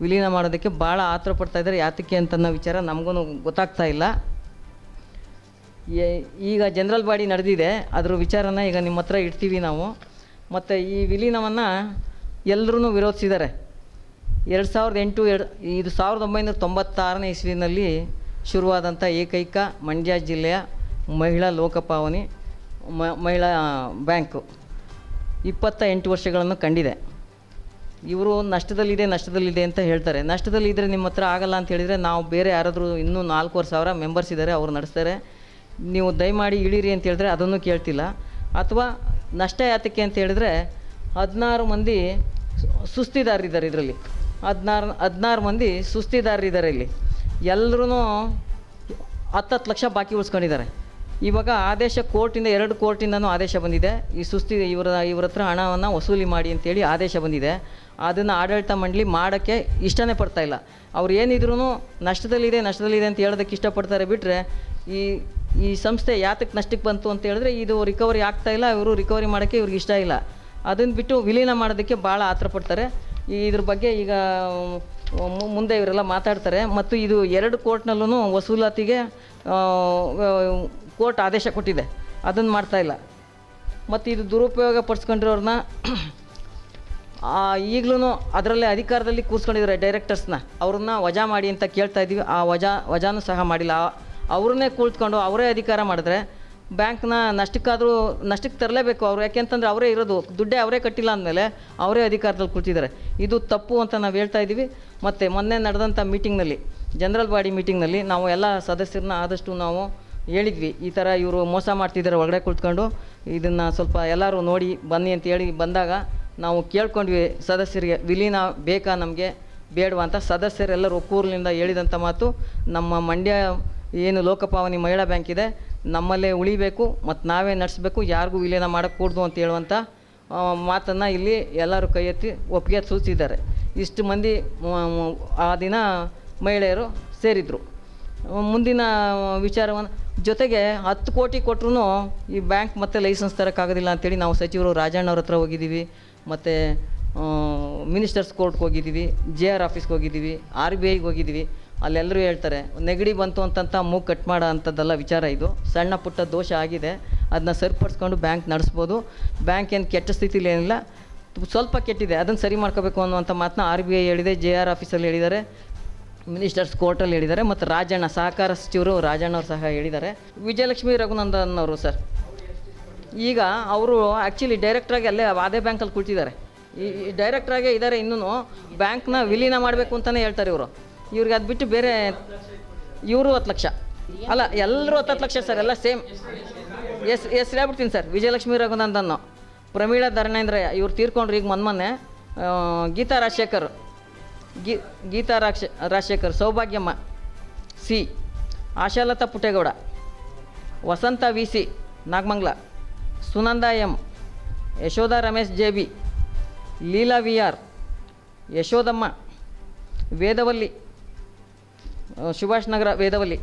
ವಿಲೀನ ಮಾಡೋದಕ್ಕೆ ಭಾಳ ಆತರ ಪಡ್ತಾ ಇದ್ದಾರೆ. ಯಾತಕ್ಕೆ ಅಂತ ಅನ್ನೋ ವಿಚಾರ ನಮಗೂ ಗೊತ್ತಾಗ್ತಾ ಇಲ್ಲ. ಈಗ ಜನರಲ್ ಬಾಡಿ ನಡೆದಿದೆ, ಅದರ ವಿಚಾರನ ಈಗ ನಿಮ್ಮ ಹತ್ರ ಇಡ್ತೀವಿ ನಾವು. ಮತ್ತು ಈ ವಿಲೀನವನ್ನು ಎಲ್ಲರೂ ವಿರೋಧಿಸಿದ್ದಾರೆ. 2008 ಇದು 1996ನೇ ಇಸ್ವಿನಲ್ಲಿ ಶುರುವಾದಂಥ ಏಕೈಕ ಮಂಡ್ಯ ಜಿಲ್ಲೆಯ ಮಹಿಳಾ ಲೋಕಪಾವನಿ ಮಹಿಳಾ ಬ್ಯಾಂಕು 28 ವರ್ಷಗಳನ್ನು ಕಂಡಿದೆ. ಇವರು ನಷ್ಟದಲ್ಲಿದೆ ಅಂತ ಹೇಳ್ತಾರೆ. ನಷ್ಟದಲ್ಲಿದ್ದರೆ ನಿಮ್ಮ ಹತ್ರ ಆಗಲ್ಲ ಅಂತ ಹೇಳಿದರೆ ನಾವು ಬೇರೆ ಯಾರಾದರೂ ಇನ್ನೂ 4,500 ಮೆಂಬರ್ಸ್ ಇದ್ದಾರೆ, ಅವ್ರು ನಡೆಸ್ತಾರೆ, ನೀವು ದಯಮಾಡಿ ಇಳೀರಿ ಅಂತ ಹೇಳಿದ್ರೆ ಅದನ್ನು ಕೇಳ್ತಿಲ್ಲ. ಅಥವಾ ನಷ್ಟ ಯಾತಕ್ಕೆ ಅಂತ ಹೇಳಿದ್ರೆ 16 ಮಂದಿ ಸುಸ್ತಿದಾರರಿದ್ದಾರೆ. ಇದರಲ್ಲಿ 16 ಮಂದಿ ಸುಸ್ತಿದಾರರಿದ್ದಾರೆ. ಇಲ್ಲಿ ಎಲ್ಲರೂ 10 ಲಕ್ಷ ಬಾಕಿ ಉಳಿಸ್ಕೊಂಡಿದ್ದಾರೆ. ಇವಾಗ ಆದೇಶ ಕೋರ್ಟಿಂದ 2 ಕೋರ್ಟಿಂದನೂ ಆದೇಶ ಬಂದಿದೆ. ಈ ಇವರ ಹತ್ರ ಹಣವನ್ನು ವಸೂಲಿ ಮಾಡಿ ಅಂತೇಳಿ ಆದೇಶ ಬಂದಿದೆ. ಅದನ್ನು ಆಡಳಿತ ಮಂಡಳಿ ಮಾಡೋಕ್ಕೆ ಇಷ್ಟನೇ ಪಡ್ತಾಯಿಲ್ಲ. ಅವ್ರು ಏನಿದ್ರೂ ನಷ್ಟದಲ್ಲಿದೆ ಅಂತ ಹೇಳೋದಕ್ಕೆ ಇಷ್ಟಪಡ್ತಾರೆ ಬಿಟ್ಟರೆ ಈ ಸಂಸ್ಥೆ ಯಾತಕ್ಕೆ ನಷ್ಟಕ್ಕೆ ಬಂತು ಅಂತ ಹೇಳಿದ್ರೆ ಇದು ರಿಕವರಿ ಆಗ್ತಾಯಿಲ್ಲ, ಇವರು ರಿಕವರಿ ಮಾಡೋಕ್ಕೆ ಇವ್ರಿಗೆ ಇಷ್ಟ ಇಲ್ಲ. ಅದನ್ನು ಬಿಟ್ಟು ವಿಲೀನ ಮಾಡೋದಕ್ಕೆ ಭಾಳ ಆತರ ಪಡ್ತಾರೆ. ಇದ್ರ ಬಗ್ಗೆ ಈಗ ಮುಂದೆ ಇವರೆಲ್ಲ ಮಾತಾಡ್ತಾರೆ. ಮತ್ತು ಇದು 2 ಕೋರ್ಟ್ನಲ್ಲೂ ವಸೂಲಾತಿಗೆ ಕೋರ್ಟ್ ಆದೇಶ ಕೊಟ್ಟಿದೆ, ಅದನ್ನು ಮಾಡ್ತಾಯಿಲ್ಲ. ಮತ್ತು ಇದು ದುರುಪಯೋಗ ಪಡಿಸ್ಕೊಂಡಿರೋರನ್ನ ಈಗಲೂ ಅದರಲ್ಲೇ ಅಧಿಕಾರದಲ್ಲಿ ಕೂರಿಸ್ಕೊಂಡಿದ್ದಾರೆ ಡೈರೆಕ್ಟರ್ಸ್ನ, ಅವ್ರನ್ನ ವಜಾ ಮಾಡಿ ಅಂತ ಕೇಳ್ತಾ ಇದ್ದೀವಿ. ಆ ವಜಾನೂ ಸಹ ಮಾಡಿಲ್ಲ. ಅವ್ರನ್ನೇ ಕೂತ್ಕೊಂಡು ಅವರೇ ಅಧಿಕಾರ ಮಾಡಿದ್ರೆ ಬ್ಯಾಂಕ್ನ ನಷ್ಟಕ್ಕೆ ತರಲೇಬೇಕು ಅವರು. ಯಾಕೆಂತಂದರೆ ಅವರೇ ಇರೋದು, ದುಡ್ಡೇ ಅವರೇ ಕಟ್ಟಿಲ್ಲ ಅಂದಮೇಲೆ ಅವರೇ ಅಧಿಕಾರದಲ್ಲಿ ಕೂತಿದ್ದಾರೆ. ಇದು ತಪ್ಪು ಅಂತ ನಾವು ಹೇಳ್ತಾ ಇದ್ದೀವಿ. ಮತ್ತು ಮೊನ್ನೆ ನಡೆದಂಥ ಮೀಟಿಂಗ್ನಲ್ಲಿ, ಜನರಲ್ ಬಾಡಿ ಮೀಟಿಂಗ್ನಲ್ಲಿ ನಾವು ಎಲ್ಲ ಸದಸ್ಯರನ್ನ ಆದಷ್ಟು ನಾವು ಹೇಳಿದ್ವಿ, ಈ ಥರ ಇವರು ಮೋಸ ಮಾಡ್ತಿದ್ದಾರೆ ಒಳಗಡೆ ಕುಳಿತುಕೊಂಡು, ಇದನ್ನು ಸ್ವಲ್ಪ ಎಲ್ಲರೂ ನೋಡಿ ಬನ್ನಿ ಅಂತ ಹೇಳಿ ಬಂದಾಗ ನಾವು ಕೇಳ್ಕೊಂಡ್ವಿ ಸದಸ್ಯರಿಗೆ, ವಿಲೀನ ಬೇಕಾ ನಮಗೆ ಬೇಡವಾ ಅಂತ. ಸದಸ್ಯರೆಲ್ಲರೂ ಒಕ್ಕೂರಿನಿಂದ ಹೇಳಿದಂಥ ಮಾತು, ನಮ್ಮ ಮಂಡ್ಯ ಏನು ಲೋಕಪಾವನಿ ಮಹಿಳಾ ಬ್ಯಾಂಕ್ ಇದೆ ನಮ್ಮಲ್ಲೇ ಉಳಿಬೇಕು ಮತ್ತು ನಾವೇ ನಡೆಸಬೇಕು, ಯಾರಿಗೂ ವಿಲೀನ ಮಾಡೋಕ್ಕೂಡ್ದು ಅಂತ ಹೇಳುವಂಥ ಮಾತನ್ನು ಇಲ್ಲಿ ಎಲ್ಲರೂ ಕೈ ಎತ್ತಿ ಒಪ್ಪಿಗೆ ಸೂಚಿಸಿದ್ದಾರೆ. ಇಷ್ಟು ಮಂದಿ ಆ ದಿನ ಮಹಿಳೆಯರು ಸೇರಿದರು. ಮುಂದಿನ ವಿಚಾರವನ್ನು ಜೊತೆಗೆ 10 ಕೋಟಿ ಕೊಟ್ಟರು ಈ ಬ್ಯಾಂಕ್ ಮತ್ತೆ ಲೈಸೆನ್ಸ್ ತರೋಕ್ಕಾಗೋದಿಲ್ಲ ಅಂತೇಳಿ ನಾವು ಸಚಿವರು ರಾಜಣ್ಣವ್ರ ಹತ್ರ ಹೋಗಿದ್ದೀವಿ, ಮತ್ತು ಮಿನಿಸ್ಟರ್ಸ್ ಕೋರ್ಟ್ಗೆ ಹೋಗಿದ್ದೀವಿ, JR ಆಫೀಸ್ಗೆ ಹೋಗಿದ್ದೀವಿ, RBIಗೆ ಹೋಗಿದ್ದೀವಿ. ಅಲ್ಲೆಲ್ಲರೂ ಹೇಳ್ತಾರೆ ನೆಗಡಿ ಬಂತು ಅಂತಂತ ಮೂಗು ಕಟ್ ಮಾಡೋ ಅಂಥದ್ದೆಲ್ಲ ವಿಚಾರ. ಇದು ಸಣ್ಣ ಪುಟ್ಟ ದೋಷ ಆಗಿದೆ, ಅದನ್ನ ಸರಿಪಡಿಸ್ಕೊಂಡು ಬ್ಯಾಂಕ್ ನಡೆಸ್ಬೋದು. ಬ್ಯಾಂಕ್ ಏನು ಕೆಟ್ಟ ಸ್ಥಿತಿಲಿ ಏನಿಲ್ಲ, ಸ್ವಲ್ಪ ಕೆಟ್ಟಿದೆ, ಅದನ್ನು ಸರಿ ಮಾಡ್ಕೋಬೇಕು ಅನ್ನುವಂಥ ಮಾತನ್ನ RBI ಹೇಳಿದೆ, JR ಆಫೀಸಲ್ಲಿ ಹೇಳಿದ್ದಾರೆ, ಮಿನಿಸ್ಟರ್ಸ್ ಕೋರ್ಟಲ್ಲಿ ಹೇಳಿದ್ದಾರೆ, ಮತ್ತು ರಾಜಣ್ಣ ಸಹಕಾರ ಸಚಿವರು ರಾಜಣ್ಣವ್ರು ಸಹ ಹೇಳಿದ್ದಾರೆ. ವಿಜಯಲಕ್ಷ್ಮಿ ರಘುನಂದನ್ ಅವರು ಸರ್ ಈಗ ಅವರು ಆ್ಯಕ್ಚುಲಿ ಡೈರೆಕ್ಟ್ರಾಗಿ ಅಲ್ಲೇ ಅದೇ ಬ್ಯಾಂಕಲ್ಲಿ ಕೂತಿದ್ದಾರೆ. ಈ ಡೈರೆಕ್ಟ್ರಾಗೇ ಇದ್ದಾರೆ. ಇನ್ನೂ ಬ್ಯಾಂಕ್ನ ವಿಲೀನ ಮಾಡಬೇಕು ಅಂತಲೇ ಹೇಳ್ತಾರೆ ಇವರು. ಇವ್ರಿಗೆ ಅದು ಬಿಟ್ಟು ಬೇರೆ ಇವರು 10 ಲಕ್ಷ ಅಲ್ಲ, ಎಲ್ಲರೂ 10 ಲಕ್ಷ ಸರ್, ಎಲ್ಲ ಸೇಮ್. ಹೆಸ್ರು ಹೇಳ್ಬಿಡ್ತೀನಿ ಸರ್, ವಿಜಯಲಕ್ಷ್ಮಿ ರಘುನಂದನ್, ಪ್ರಮೀಳಾ ಧರ್ಮೇಂದ್ರಯ್ಯ ಇವ್ರು ತೀರ್ಕೊಂಡ್ರು ಈಗ ಮೊನ್ನೆ. ಗೀತಾ ರಾಜಶೇಖರ್, ಸೌಭಾಗ್ಯಮ್ಮ C, ಆಶಾಲತಾ ಪುಟ್ಟೇಗೌಡ, ವಸಂತ VC Nagamangala, Sunanda M, Yashoda Ramesh JB, Leela VR, Yashodamma Vedavalli, Subhash ನಗರ ವೇದವಲ್ಲಿ,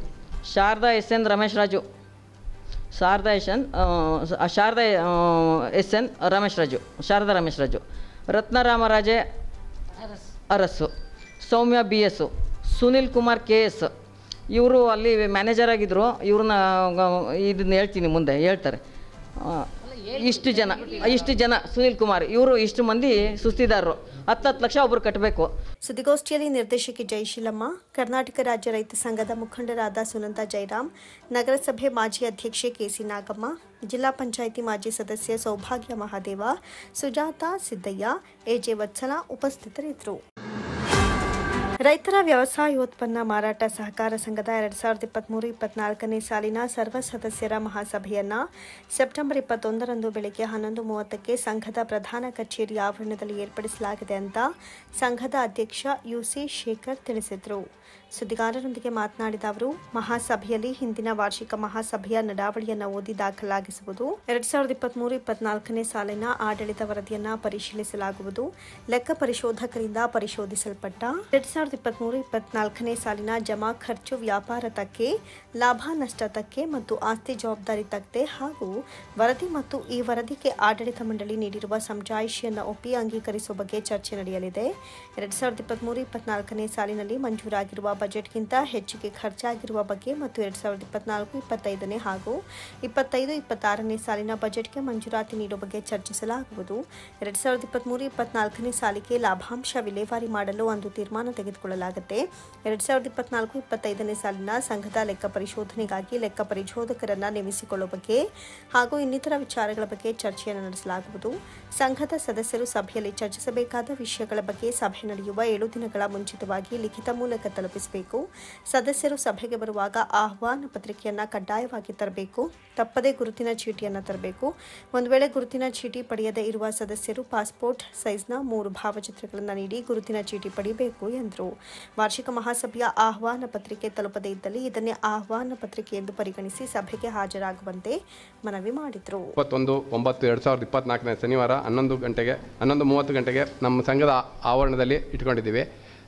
ಶಾರದಾ SN ರಮೇಶ್ ರಾಜು, ಶಾರದಾ SN ರಮೇಶ್ ರಾಜು, ರತ್ನರಾಮರಾಜೆ ಅರಸು, ಸೌಮ್ಯ BS, ಸುನಿಲ್ ಕುಮಾರ್ KS. ಇವರು ಅಲ್ಲಿ ಮ್ಯಾನೇಜರ್ ಆಗಿದ್ದರು. ಇವ್ರನ್ನ ಇದನ್ನ ಹೇಳ್ತೀನಿ ಮುಂದೆ ಹೇಳ್ತಾರೆ. ಇಷ್ಟು ಜನ ಸುನಿಲ್ ಕುಮಾರ್ ಇವರು ಇಷ್ಟು ಮಂದಿ ಸುಸ್ತಿದಾರರು, 10 ಲಕ್ಷ ಒಬ್ಬರು ಕಟ್ಟಬೇಕು. ಸುದ್ದಿಗೋಷ್ಠಿಯಲ್ಲಿ ನಿರ್ದೇಶಕಿ ಜಯಶೀಲಮ್ಮ, ಕರ್ನಾಟಕ ರಾಜ್ಯ ರೈತ ಸಂಘದ ಮುಖಂಡರಾದ ಸುನಂದ ಜೈರಾಮ್, ನಗರಸಭೆ ಮಾಜಿ ಅಧ್ಯಕ್ಷೆ KC ನಾಗಮ್ಮ, ಜಿಲ್ಲಾ ಪಂಚಾಯಿತಿ ಮಾಜಿ ಸದಸ್ಯ ಸೌಭಾಗ್ಯ ಮಹಾದೇವ, ಸುಜಾತಾ ಸಿದ್ದಯ್ಯ, AJ ವತ್ಸಲ ಉಪಸ್ಥಿತರಿದ್ದರು. ರೈತರ ವ್ಯವಸಾಯೋತ್ಪನ್ನ ಮಾರಾಟ ಸಹಕಾರ ಸಂಘದ 2023-24ನೇ ಸಾಲಿನ ಸರ್ವ ಸದಸ್ಯರ ಮಹಾಸಭೆಯನ್ನು ಸೆಪ್ಟೆಂಬರ್ 21ರಂದು ಬೆಳಗ್ಗೆ 11:30ಕ್ಕೆ ಸಂಘದ ಪ್ರಧಾನ ಕಚೇರಿ ಆವರಣದಲ್ಲಿ ಏರ್ಪಡಿಸಲಾಗಿದೆ ಅಂತ ಸಂಘದ ಅಧ್ಯಕ್ಷ UC ಶೇಖರ್ ತಿಳಿಸಿದರು. ಸುದ್ದಿಗಾರರೊಂದಿಗೆ ಮಾತನಾಡಿದ ಅವರು, ಮಹಾಸಭೆಯಲ್ಲಿ ಹಿಂದಿನ ವಾರ್ಷಿಕ ಮಹಾಸಭೆಯ ನಡಾವಳಿಯನ್ನು ಓದಿ ದಾಖಲಾಗಿಸುವುದು, 2023-24ನೇ ಸಾಲಿನ ಆಡಳಿತ ವರದಿಯನ್ನು ಪರಿಶೀಲಿಸಲಾಗುವುದು, ಲೆಕ್ಕ ಪರಿಶೋಧಕರಿಂದ ಪರಿಶೋಧಿಸಲ್ಪಟ್ಟ 2023-24ನೇ ಸಾಲಿನ ಜಮಾ ಖರ್ಚು ವ್ಯಾಪಾರ ತಕ್ಕೆ, ಲಾಭ ನಷ್ಟ ತಕ್ಕೆ ಮತ್ತು ಆಸ್ತಿ ಜವಾಬ್ದಾರಿ ತಕ್ಕೆ ಹಾಗೂ ವರದಿ ಮತ್ತು ಈ ವರದಿಗೆ ಆಡಳಿತ ಮಂಡಳಿ ನೀಡಿರುವ ಸಮಜಾಯಿಷಿಯನ್ನು ಒಪ್ಪಿ ಅಂಗೀಕರಿಸುವ ಬಗ್ಗೆ ಚರ್ಚೆ ನಡೆಯಲಿದೆ. 2023-24ನೇ ಸಾಲಿನಲ್ಲಿ ಮಂಜೂರಾಗಿರುವ ಬಜೆಟ್ಗಿಂತ ಹೆಚ್ಚಿಗೆ ಖರ್ಚಾಗಿರುವ ಬಗ್ಗೆ ಮತ್ತು 2024-25ನೇ ಹಾಗೂ 25-26ನೇ ಸಾಲಿನ ಬಜೆಟ್ಗೆ ಮಂಜೂರಾತಿ ನೀಡುವ ಬಗ್ಗೆ ಚರ್ಚಿಸಲಾಗುವುದು. 2023-24ನೇ ಸಾಲಿಗೆ ಲಾಭಾಂಶ ವಿಲೇವಾರಿ ಮಾಡಲು ಒಂದು ತೀರ್ಮಾನ ತೆಗೆದುಕೊಳ್ಳಲಾಗುತ್ತೆ. 2024-25ನೇ ಸಾಲಿನ ಸಂಘದ ಲೆಕ್ಕ ಪರಿಶೋಧನೆಗಾಗಿ ಲೆಕ್ಕ ಪರಿಶೋಧಕರನ್ನು ನೇಮಿಸಿಕೊಳ್ಳುವ ಬಗ್ಗೆ ಹಾಗೂ ಇನ್ನಿತರ ವಿಚಾರಗಳ ಬಗ್ಗೆ ಚರ್ಚೆಯನ್ನು ನಡೆಸಲಾಗುವುದು. ಸಂಘದ ಸದಸ್ಯರು ಸಭೆಯಲ್ಲಿ ಚರ್ಚಿಸಬೇಕಾದ ವಿಷಯಗಳ ಬಗ್ಗೆ ಸಭೆ ನಡೆಯುವ 7 ದಿನಗಳ ಮುಂಚಿತವಾಗಿ ಲಿಖಿತ ಮೂಲಕ ತಲುಪಿಸಬೇಕು. ಸದಸ್ಯರು ಸಭೆಗೆ ಬರುವಾಗ ಆಹ್ವಾನ ಪತ್ರಿಕೆಯನ್ನು ಕಡ್ಡಾಯವಾಗಿ ತರಬೇಕು. ತಪ್ಪದೇ ಗುರುತಿನ ಚೀಟಿಯನ್ನು ತರಬೇಕು. ಒಂದು ವೇಳೆ ಗುರುತಿನ ಚೀಟಿ ಪಡೆಯದೇ ಇರುವ ಸದಸ್ಯರು ಪಾಸ್ಪೋರ್ಟ್ ಸೈಜ್ನ 3 ಭಾವಚಿತ್ರಗಳನ್ನು ನೀಡಿ ಗುರುತಿನ ಚೀಟಿ ಪಡೆಯಬೇಕು ಎಂದರು. ವಾರ್ಷಿಕ ಮಹಾಸಭೆಯ ಆಹ್ವಾನ ಪತ್ರಿಕೆ ತಲುಪದೇ ಇದ್ದಲ್ಲಿ ಇದನ್ನೇ ಆಹ್ವಾನ ಪತ್ರಿಕೆ ಎಂದು ಪರಿಗಣಿಸಿ ಸಭೆಗೆ ಹಾಜರಾಗುವಂತೆ ಮನವಿ ಮಾಡಿದರು. 21/9/2024 ಶನಿವಾರ 11:30 ಗಂಟೆಗೆ ನಮ್ಮ ಸಂಘದ ಆವರಣದಲ್ಲಿ ಇಟ್ಕೊಂಡಿದ್ದೀವಿ.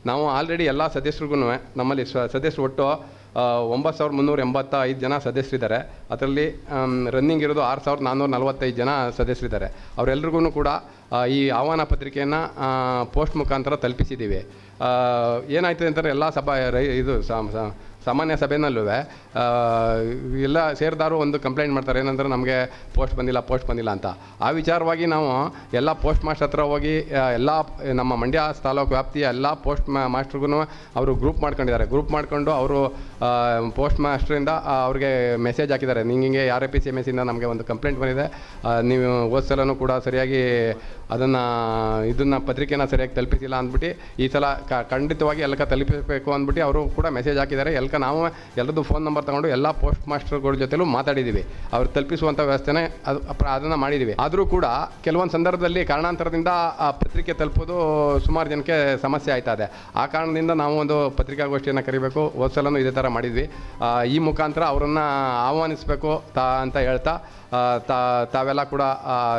ನಾವು ಆಲ್ರೆಡಿ ಎಲ್ಲ ಸದಸ್ಯರಿಗೂ ನಮ್ಮಲ್ಲಿ ಸದಸ್ಯರು ಒಟ್ಟು 9,385 ಜನ ಸದಸ್ಯರಿದ್ದಾರೆ. ಅದರಲ್ಲಿ ರನ್ನಿಂಗ್ ಇರೋದು 6,445 ಜನ ಸದಸ್ಯರಿದ್ದಾರೆ. ಅವರೆಲ್ಲರಿಗೂ ಕೂಡ ಈ ಆಹ್ವಾನ ಪತ್ರಿಕೆಯನ್ನು ಪೋಸ್ಟ್ ಮುಖಾಂತರ ತಲುಪಿಸಿದ್ದೀವಿ. ಏನಾಯ್ತದೆ ಅಂತಂದರೆ ಎಲ್ಲ ಸಾಮಾನ್ಯ ಸಭೆಯಲ್ಲೂ ಎಲ್ಲ ಸೇರಿದಾರು ಒಂದು ಕಂಪ್ಲೇಂಟ್ ಮಾಡ್ತಾರೆ, ಏನಂದ್ರೆ ನಮಗೆ ಪೋಸ್ಟ್ ಬಂದಿಲ್ಲ ಅಂತ. ಆ ವಿಚಾರವಾಗಿ ನಾವು ಎಲ್ಲ ಪೋಸ್ಟ್ ಮಾಸ್ಟರ್ ಹತ್ರ ಹೋಗಿ ಎಲ್ಲ ನಮ್ಮ ಮಂಡ್ಯ ತಾಲೂಕು ವ್ಯಾಪ್ತಿಯ ಎಲ್ಲ ಪೋಸ್ಟ್ ಮಾಸ್ಟರ್ಗೂ ಅವರು ಗ್ರೂಪ್ ಮಾಡ್ಕೊಂಡಿದ್ದಾರೆ. ಗ್ರೂಪ್ ಮಾಡ್ಕೊಂಡು ಅವರು ಪೋಸ್ಟ್ ಮಾಸ್ಟ್ರಿಂದ ಅವ್ರಿಗೆ ಮೆಸೇಜ್ ಹಾಕಿದ್ದಾರೆ, ಹಿಂಗೆ RIPCMSಯಿಂದ ನಮಗೆ ಒಂದು ಕಂಪ್ಲೇಂಟ್ ಬಂದಿದೆ, ನೀವು ಹೋದ ಸಲನೂ ಕೂಡ ಸರಿಯಾಗಿ ಇದನ್ನು ಪತ್ರಿಕೆನ ಸರಿಯಾಗಿ ತಲುಪಿಸಿಲ್ಲ ಅಂದ್ಬಿಟ್ಟು ಈ ಸಲ ಖಂಡಿತವಾಗಿ ಎಲ್ಲಕ ತಲುಪಿಸಬೇಕು ಅಂದ್ಬಿಟ್ಟು ಅವರು ಕೂಡ ಮೆಸೇಜ್ ಹಾಕಿದ್ದಾರೆ. ನಾವು ಎಲ್ಲರದ್ದು ಫೋನ್ ನಂಬರ್ ತಗೊಂಡು ಎಲ್ಲ ಪೋಸ್ಟ್ ಮಾಸ್ಟರ್ಗಳ ಜೊತೆಲೂ ಮಾತಾಡಿದ್ದೀವಿ. ಅವ್ರು ತಲುಪಿಸುವಂಥ ವ್ಯವಸ್ಥೆನೇ ಅದನ್ನು ಮಾಡಿದ್ದೀವಿ. ಆದರೂ ಕೂಡ ಕೆಲವೊಂದು ಸಂದರ್ಭದಲ್ಲಿ ಕಾರಣಾಂತರದಿಂದ ಆ ಪತ್ರಿಕೆ ತಲುಪೋದು ಸುಮಾರು ಜನಕ್ಕೆ ಸಮಸ್ಯೆ ಆಯ್ತಾ ಇದೆ. ಆ ಕಾರಣದಿಂದ ನಾವು ಒಂದು ಪತ್ರಿಕಾಗೋಷ್ಠಿಯನ್ನು ಕರಿಬೇಕು, ಹೋದ ಸಲನೂ ಇದೇ ಥರ ಮಾಡಿದ್ವಿ. ಈ ಮುಖಾಂತರ ಅವರನ್ನು ಆಹ್ವಾನಿಸಬೇಕು ಅಂತ ಹೇಳ್ತಾ ತಾವೆಲ್ಲ ಕೂಡ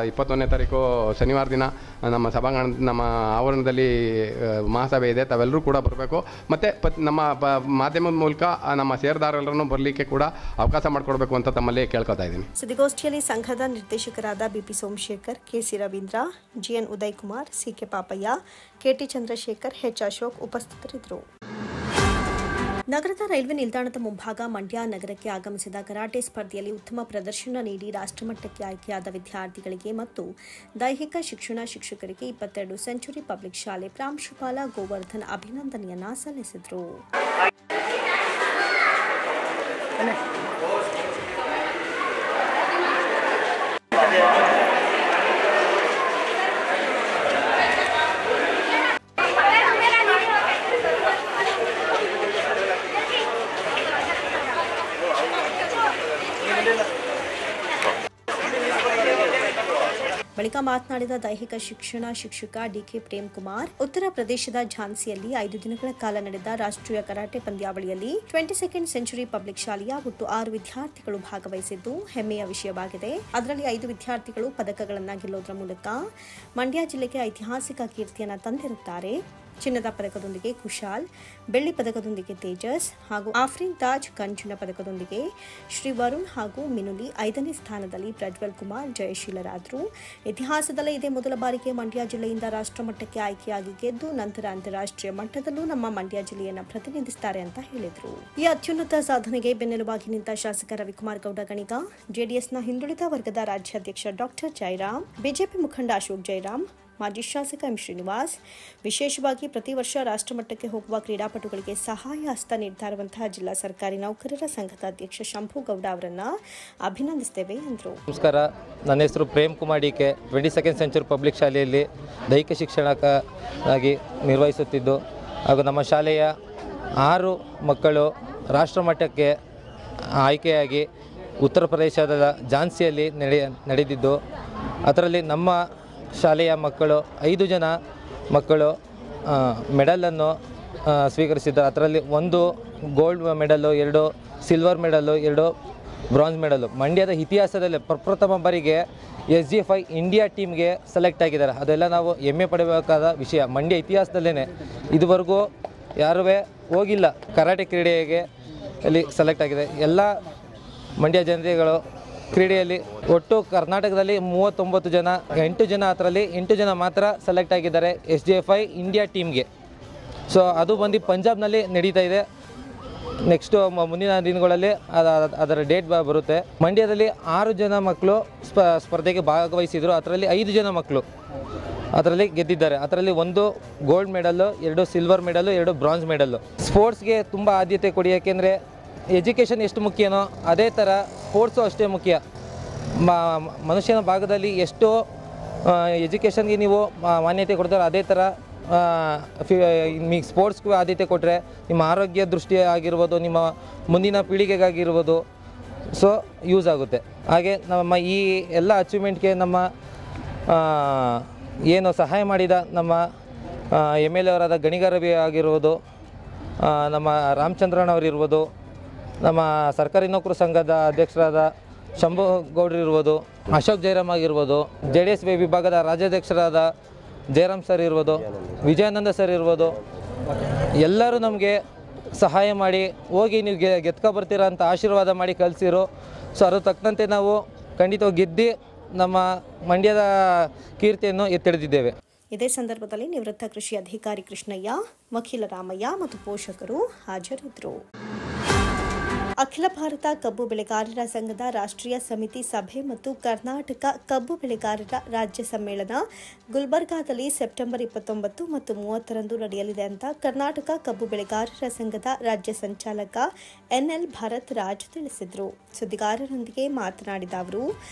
21ನೇ ತಾರೀಕು ಶನಿವಾರ ದಿನ ನಮ್ಮ ಆವರಣದಲ್ಲಿ ಮಹಾಸಭೆ ಇದೆ. ತಾವೆಲ್ಲರೂ ಕೂಡ ಬರಬೇಕು. ಮತ್ತು ನಮ್ಮ ಮಾಧ್ಯಮದ ಮೂಲಕ ನಮ್ಮ ಷೇರುದಾರರನ್ನು ಬರಲಿಕ್ಕೆ ಕೂಡ ಅವಕಾಶ ಮಾಡಿಕೊಡ್ಬೇಕು ಅಂತ ತಮ್ಮಲ್ಲಿ ಕೇಳ್ಕೊತಾ ಇದ್ದೀನಿ. ಸುದ್ದಿಗೋಷ್ಠಿಯಲ್ಲಿ ಸಂಘದ ನಿರ್ದೇಶಕರಾದ BP Somashekar, KC Ravindra, GN Uday Kumar, CK Papaiah, KT Chandrashekhar, H Ashok ಉಪಸ್ಥಿತರಿದ್ದರು. ನಗರದ ರೈಲ್ವೆ ನಿಲ್ದಾಣದ ಮುಂಭಾಗ ಮಂಡ್ಯ ನಗರಕ್ಕೆ ಆಗಮಿಸಿದ ಕರಾಟೆ ಸ್ಪರ್ಧೆಯಲ್ಲಿ ಉತ್ತಮ ಪ್ರದರ್ಶನ ನೀಡಿ ರಾಷ್ಟ್ರಮಟ್ಟಕ್ಕೆ ಆಯ್ಕೆಯಾದ ವಿದ್ಯಾರ್ಥಿಗಳಿಗೆ ಮತ್ತು ದೈಹಿಕ ಶಿಕ್ಷಣ ಶಿಕ್ಷಕರಿಗೆ 22 ಸೆಂಚುರಿ ಪಬ್ಲಿಕ್ ಶಾಲೆ ಪ್ರಾಂಶುಪಾಲ ಗೋವರ್ಧನ್ ಅಭಿನಂದನೆಯನ್ನ ಸಲ್ಲಿಸಿದರು. ಬಳಿಕ ಮಾತನಾಡಿದ ದೈಹಿಕ ಶಿಕ್ಷಣ ಶಿಕ್ಷಕ DK ಪ್ರೇಮ್ ಕುಮಾರ್, ಉತ್ತರ ಪ್ರದೇಶದ ಝಾನ್ಸಿಯಲ್ಲಿ 5 ದಿನಗಳ ಕಾಲ ನಡೆದ ರಾಷ್ಟ್ರೀಯ ಕರಾಟೆ ಪಂದ್ಯಾವಳಿಯಲ್ಲಿ 22nd ಸೆಂಚುರಿ ಪಬ್ಲಿಕ್ ಶಾಲೆಯ ಒಟ್ಟು 6 ವಿದ್ಯಾರ್ಥಿಗಳು ಭಾಗವಹಿಸಿದ್ದು ಹೆಮ್ಮೆಯ ವಿಷಯವಾಗಿದೆ. ಅದರಲ್ಲಿ 5 ವಿದ್ಯಾರ್ಥಿಗಳು ಪದಕಗಳನ್ನು ಗೆಲ್ಲೋದ್ರ ಮೂಲಕ ಮಂಡ್ಯ ಜಿಲ್ಲೆಗೆ ಐತಿಹಾಸಿಕ ಕೀರ್ತಿಯನ್ನು ತಂದಿರುತ್ತಾರೆ. ಚಿನ್ನದ ಪದಕದೊಂದಿಗೆ ಕುಶಾಲ್, ಬೆಳ್ಳಿ ಪದಕದೊಂದಿಗೆ ತೇಜಸ್ ಹಾಗೂ ಆಫ್ರಿನ್ ತಾಜ್, ಕಂಚಿನ ಪದಕದೊಂದಿಗೆ ಶ್ರೀ ವರುಣ್ ಹಾಗೂ ಮಿನುಲಿ 5ನೇ ಸ್ಥಾನದಲ್ಲಿ ಪ್ರಜ್ವಲ್ ಕುಮಾರ್ ಜಯಶೀಲರಾದರು. ಇತಿಹಾಸದಲ್ಲೇ ಇದೇ ಮೊದಲ ಬಾರಿಗೆ ಮಂಡ್ಯ ಜಿಲ್ಲೆಯಿಂದ ರಾಷ್ಟ್ರಮಟ್ಟಕ್ಕೆ ಆಯ್ಕೆಯಾಗಿ ಗೆದ್ದು ನಂತರ ಅಂತಾರಾಷ್ಟ್ರೀಯ ಮಟ್ಟದಲ್ಲೂ ನಮ್ಮ ಮಂಡ್ಯ ಜಿಲ್ಲೆಯನ್ನು ಪ್ರತಿನಿಧಿಸುತ್ತಾರೆ ಅಂತ ಹೇಳಿದರು. ಈ ಅತ್ಯುನ್ನತ ಸಾಧನೆಗೆ ಬೆನ್ನೆಲುಬಾಗಿ ನಿಂತ ಶಾಸಕ ರವಿಕುಮಾರ್ ಗೌಡ ಗಣಿಗ, JDSನ ಹಿಂದುಳಿದ ವರ್ಗದ ರಾಜ್ಯಾಧ್ಯಕ್ಷ ಡಾಕ್ಟರ್ ಜಯರಾಮ್, ಬಿಜೆಪಿ ಮುಖಂಡ ಅಶೋಕ್ ಜಯರಾಮ್, ಮಾಜಿ ಶಾಸಕ ಎಂ ಶ್ರೀನಿವಾಸ್, ವಿಶೇಷವಾಗಿ ಪ್ರತಿ ವರ್ಷ ರಾಷ್ಟ್ರಮಟ್ಟಕ್ಕೆ ಹೋಗುವ ಕ್ರೀಡಾಪಟುಗಳಿಗೆ ಸಹಾಯ ಹಸ್ತ ನೀಡ್ತಾ ಇರುವಂತಹ ಜಿಲ್ಲಾ ಸರ್ಕಾರಿ ನೌಕರರ ಸಂಘದ ಅಧ್ಯಕ್ಷ ಶಂಭು ಗೌಡ ಅವರನ್ನು ಅಭಿನಂದಿಸುತ್ತೇವೆ ಎಂದರು. ನಮಸ್ಕಾರ, ನನ್ನ ಹೆಸರು Prem Kumar DK. 22nd century public ಶಾಲೆಯಲ್ಲಿ ದೈಹಿಕ ಶಿಕ್ಷಣಕ್ಕಾಗಿ ನಿರ್ವಹಿಸುತ್ತಿದ್ದು ಹಾಗೂ ನಮ್ಮ ಶಾಲೆಯ 6 ಮಕ್ಕಳು ರಾಷ್ಟ್ರಮಟ್ಟಕ್ಕೆ ಆಯ್ಕೆಯಾಗಿ ಉತ್ತರ ಪ್ರದೇಶದ ಝಾನ್ಸಿಯಲ್ಲಿ ನಡೆದಿದ್ದು ಅದರಲ್ಲಿ ನಮ್ಮ ಶಾಲೆಯ ಮಕ್ಕಳು 5 ಜನ ಮಕ್ಕಳು ಮೆಡಲನ್ನು ಸ್ವೀಕರಿಸಿದ್ದಾರೆ. ಅದರಲ್ಲಿ 1 gold medal, 2 silver medal, 2 bronze medal. ಮಂಡ್ಯದ ಇತಿಹಾಸದಲ್ಲೇ ಪ್ರಪ್ರಥಮ ಬಾರಿಗೆ SGFI ಇಂಡಿಯಾ ಟೀಮ್ಗೆ ಸೆಲೆಕ್ಟ್ ಆಗಿದ್ದಾರೆ. ಅದೆಲ್ಲ ನಾವು ಹೆಮ್ಮೆ ಪಡಬೇಕಾದ ವಿಷಯ. ಮಂಡ್ಯ ಇತಿಹಾಸದಲ್ಲೇ ಇದುವರೆಗೂ ಯಾರೂ ಹೋಗಿಲ್ಲ ಕರಾಟೆ ಕ್ರೀಡೆಗೆ ಅಲ್ಲಿ ಸೆಲೆಕ್ಟ್ ಆಗಿದೆ. ಎಲ್ಲ ಮಂಡ್ಯ ಜನತೆಗಳು ಕ್ರೀಡೆಯಲ್ಲಿ ಒಟ್ಟು ಕರ್ನಾಟಕದಲ್ಲಿ 39 ಜನ, 8 ಜನ ಅದರಲ್ಲಿ 8 ಜನ ಮಾತ್ರ ಸೆಲೆಕ್ಟ್ ಆಗಿದ್ದಾರೆ SJFI ಇಂಡಿಯಾ ಟೀಮ್ಗೆ. ಸೊ ಅದು ಬಂದು ಪಂಜಾಬ್ನಲ್ಲಿ ನಡೀತಾ ಇದೆ. ನೆಕ್ಸ್ಟು ಮುಂದಿನ ದಿನಗಳಲ್ಲಿ ಅದರ ಡೇಟ್ ಬರುತ್ತೆ. ಮಂಡ್ಯದಲ್ಲಿ 6 ಜನ ಮಕ್ಕಳು ಸ್ಪರ್ಧೆಗೆ ಭಾಗವಹಿಸಿದರು. ಅದರಲ್ಲಿ 5 ಜನ ಮಕ್ಕಳು ಅದರಲ್ಲಿ ಗೆದ್ದಿದ್ದಾರೆ. ಅದರಲ್ಲಿ 1 gold medal, 2 silver medal, 2 bronze medal. ಸ್ಪೋರ್ಟ್ಸ್ಗೆ ತುಂಬ ಆದ್ಯತೆ ಕೊಡಿ, ಯಾಕೆಂದರೆ ಎಜುಕೇಷನ್ ಎಷ್ಟು ಮುಖ್ಯನೋ ಅದೇ ಥರ ಸ್ಪೋರ್ಟ್ಸು ಅಷ್ಟೇ ಮುಖ್ಯ. ಮನುಷ್ಯನ ಭಾಗದಲ್ಲಿ ಎಷ್ಟು ಎಜುಕೇಷನ್ಗೆ ನೀವು ಮಾನ್ಯತೆ ಕೊಡ್ತಾರೋ ಅದೇ ಥರ ಸ್ಪೋರ್ಟ್ಸ್ಗೂ ಆದ್ಯತೆ ಕೊಟ್ಟರೆ ನಿಮ್ಮ ಆರೋಗ್ಯ ದೃಷ್ಟಿ ಆಗಿರ್ಬೋದು, ನಿಮ್ಮ ಮುಂದಿನ ಪೀಳಿಗೆಗಾಗಿರ್ಬೋದು ಸೊ ಯೂಸ್ ಆಗುತ್ತೆ. ಹಾಗೆ ನಮ್ಮ ಈ ಎಲ್ಲ ಅಚೀವ್ಮೆಂಟ್ಗೆ ನಮ್ಮ ಏನು ಸಹಾಯ ಮಾಡಿದ ನಮ್ಮ MLA ಅವರಾದ ಗಣಿಗ ರವಿ ಆಗಿರ್ಬೋದು, ನಮ್ಮ ರಾಮಚಂದ್ರನವರಿರ್ಬೋದು, ನಮ್ಮ ಸರ್ಕಾರಿ ನೌಕರ ಸಂಘದ ಅಧ್ಯಕ್ಷರಾದ ಶಂಭು ಗೌಡ್ರು ಇರ್ಬೋದು, ಅಶೋಕ್ ಜಯರಾಮ್ ಆಗಿರ್ಬೋದು, JDS ವಿಭಾಗದ ರಾಜ್ಯಾಧ್ಯಕ್ಷರಾದ ಜಯರಾಮ್ ಸರ್ ಇರ್ಬೋದು, ವಿಜಯಾನಂದ ಸರ್ ಇರ್ಬೋದು, ಎಲ್ಲರೂ ನಮಗೆ ಸಹಾಯ ಮಾಡಿ ಹೋಗಿ ನೀವು ಗೆದ್ಕೊ ಬರ್ತೀರಾ ಅಂತ ಆಶೀರ್ವಾದ ಮಾಡಿ ಕಳಿಸಿರು. ಸೊ ಅದ್ರ ತಕ್ಕಂತೆ ನಾವು ಖಂಡಿತವಾಗಿ ಗೆದ್ದು ನಮ್ಮ ಮಂಡ್ಯದ ಕೀರ್ತಿಯನ್ನು ಎತ್ತಿಡಿದಿದ್ದೇವೆ. ಇದೇ ಸಂದರ್ಭದಲ್ಲಿ ನಿವೃತ್ತ ಕೃಷಿ ಅಧಿಕಾರಿ ಕೃಷ್ಣಯ್ಯ, ವಕೀಲ ರಾಮಯ್ಯ ಮತ್ತು ಪೋಷಕರು ಹಾಜರಿದ್ದರು. ಅಖಿಲ ಭಾರತ ಕಬ್ಬು ಬೆಳೆಗಾರರ ಸಂಘದ ರಾಷ್ಟ್ರೀಯ ಸಮಿತಿ ಸಭೆ ಮತ್ತು ಕರ್ನಾಟಕ ಕಬ್ಬು ಬೆಳೆಗಾರರ ರಾಜ್ಯ ಸಮ್ಮೇಳನ ಗುಲ್ಬರ್ಗಾದಲ್ಲಿ ಸೆಪ್ಟೆಂಬರ್ 29 ಮತ್ತು 30ರಂದು ನಡೆಯಲಿದೆ ಅಂತ ಕರ್ನಾಟಕ ಕಬ್ಬು ಬೆಳೆಗಾರರ ಸಂಘದ ರಾಜ್ಯ ಸಂಚಾಲಕ NL ಭರತ್ ರಾಜ್ ತಿಳಿಸಿದರು. ಸುದ್ದಿಗಾರರೊಂದಿಗೆ ಮಾತನಾಡಿದ ಅವರು,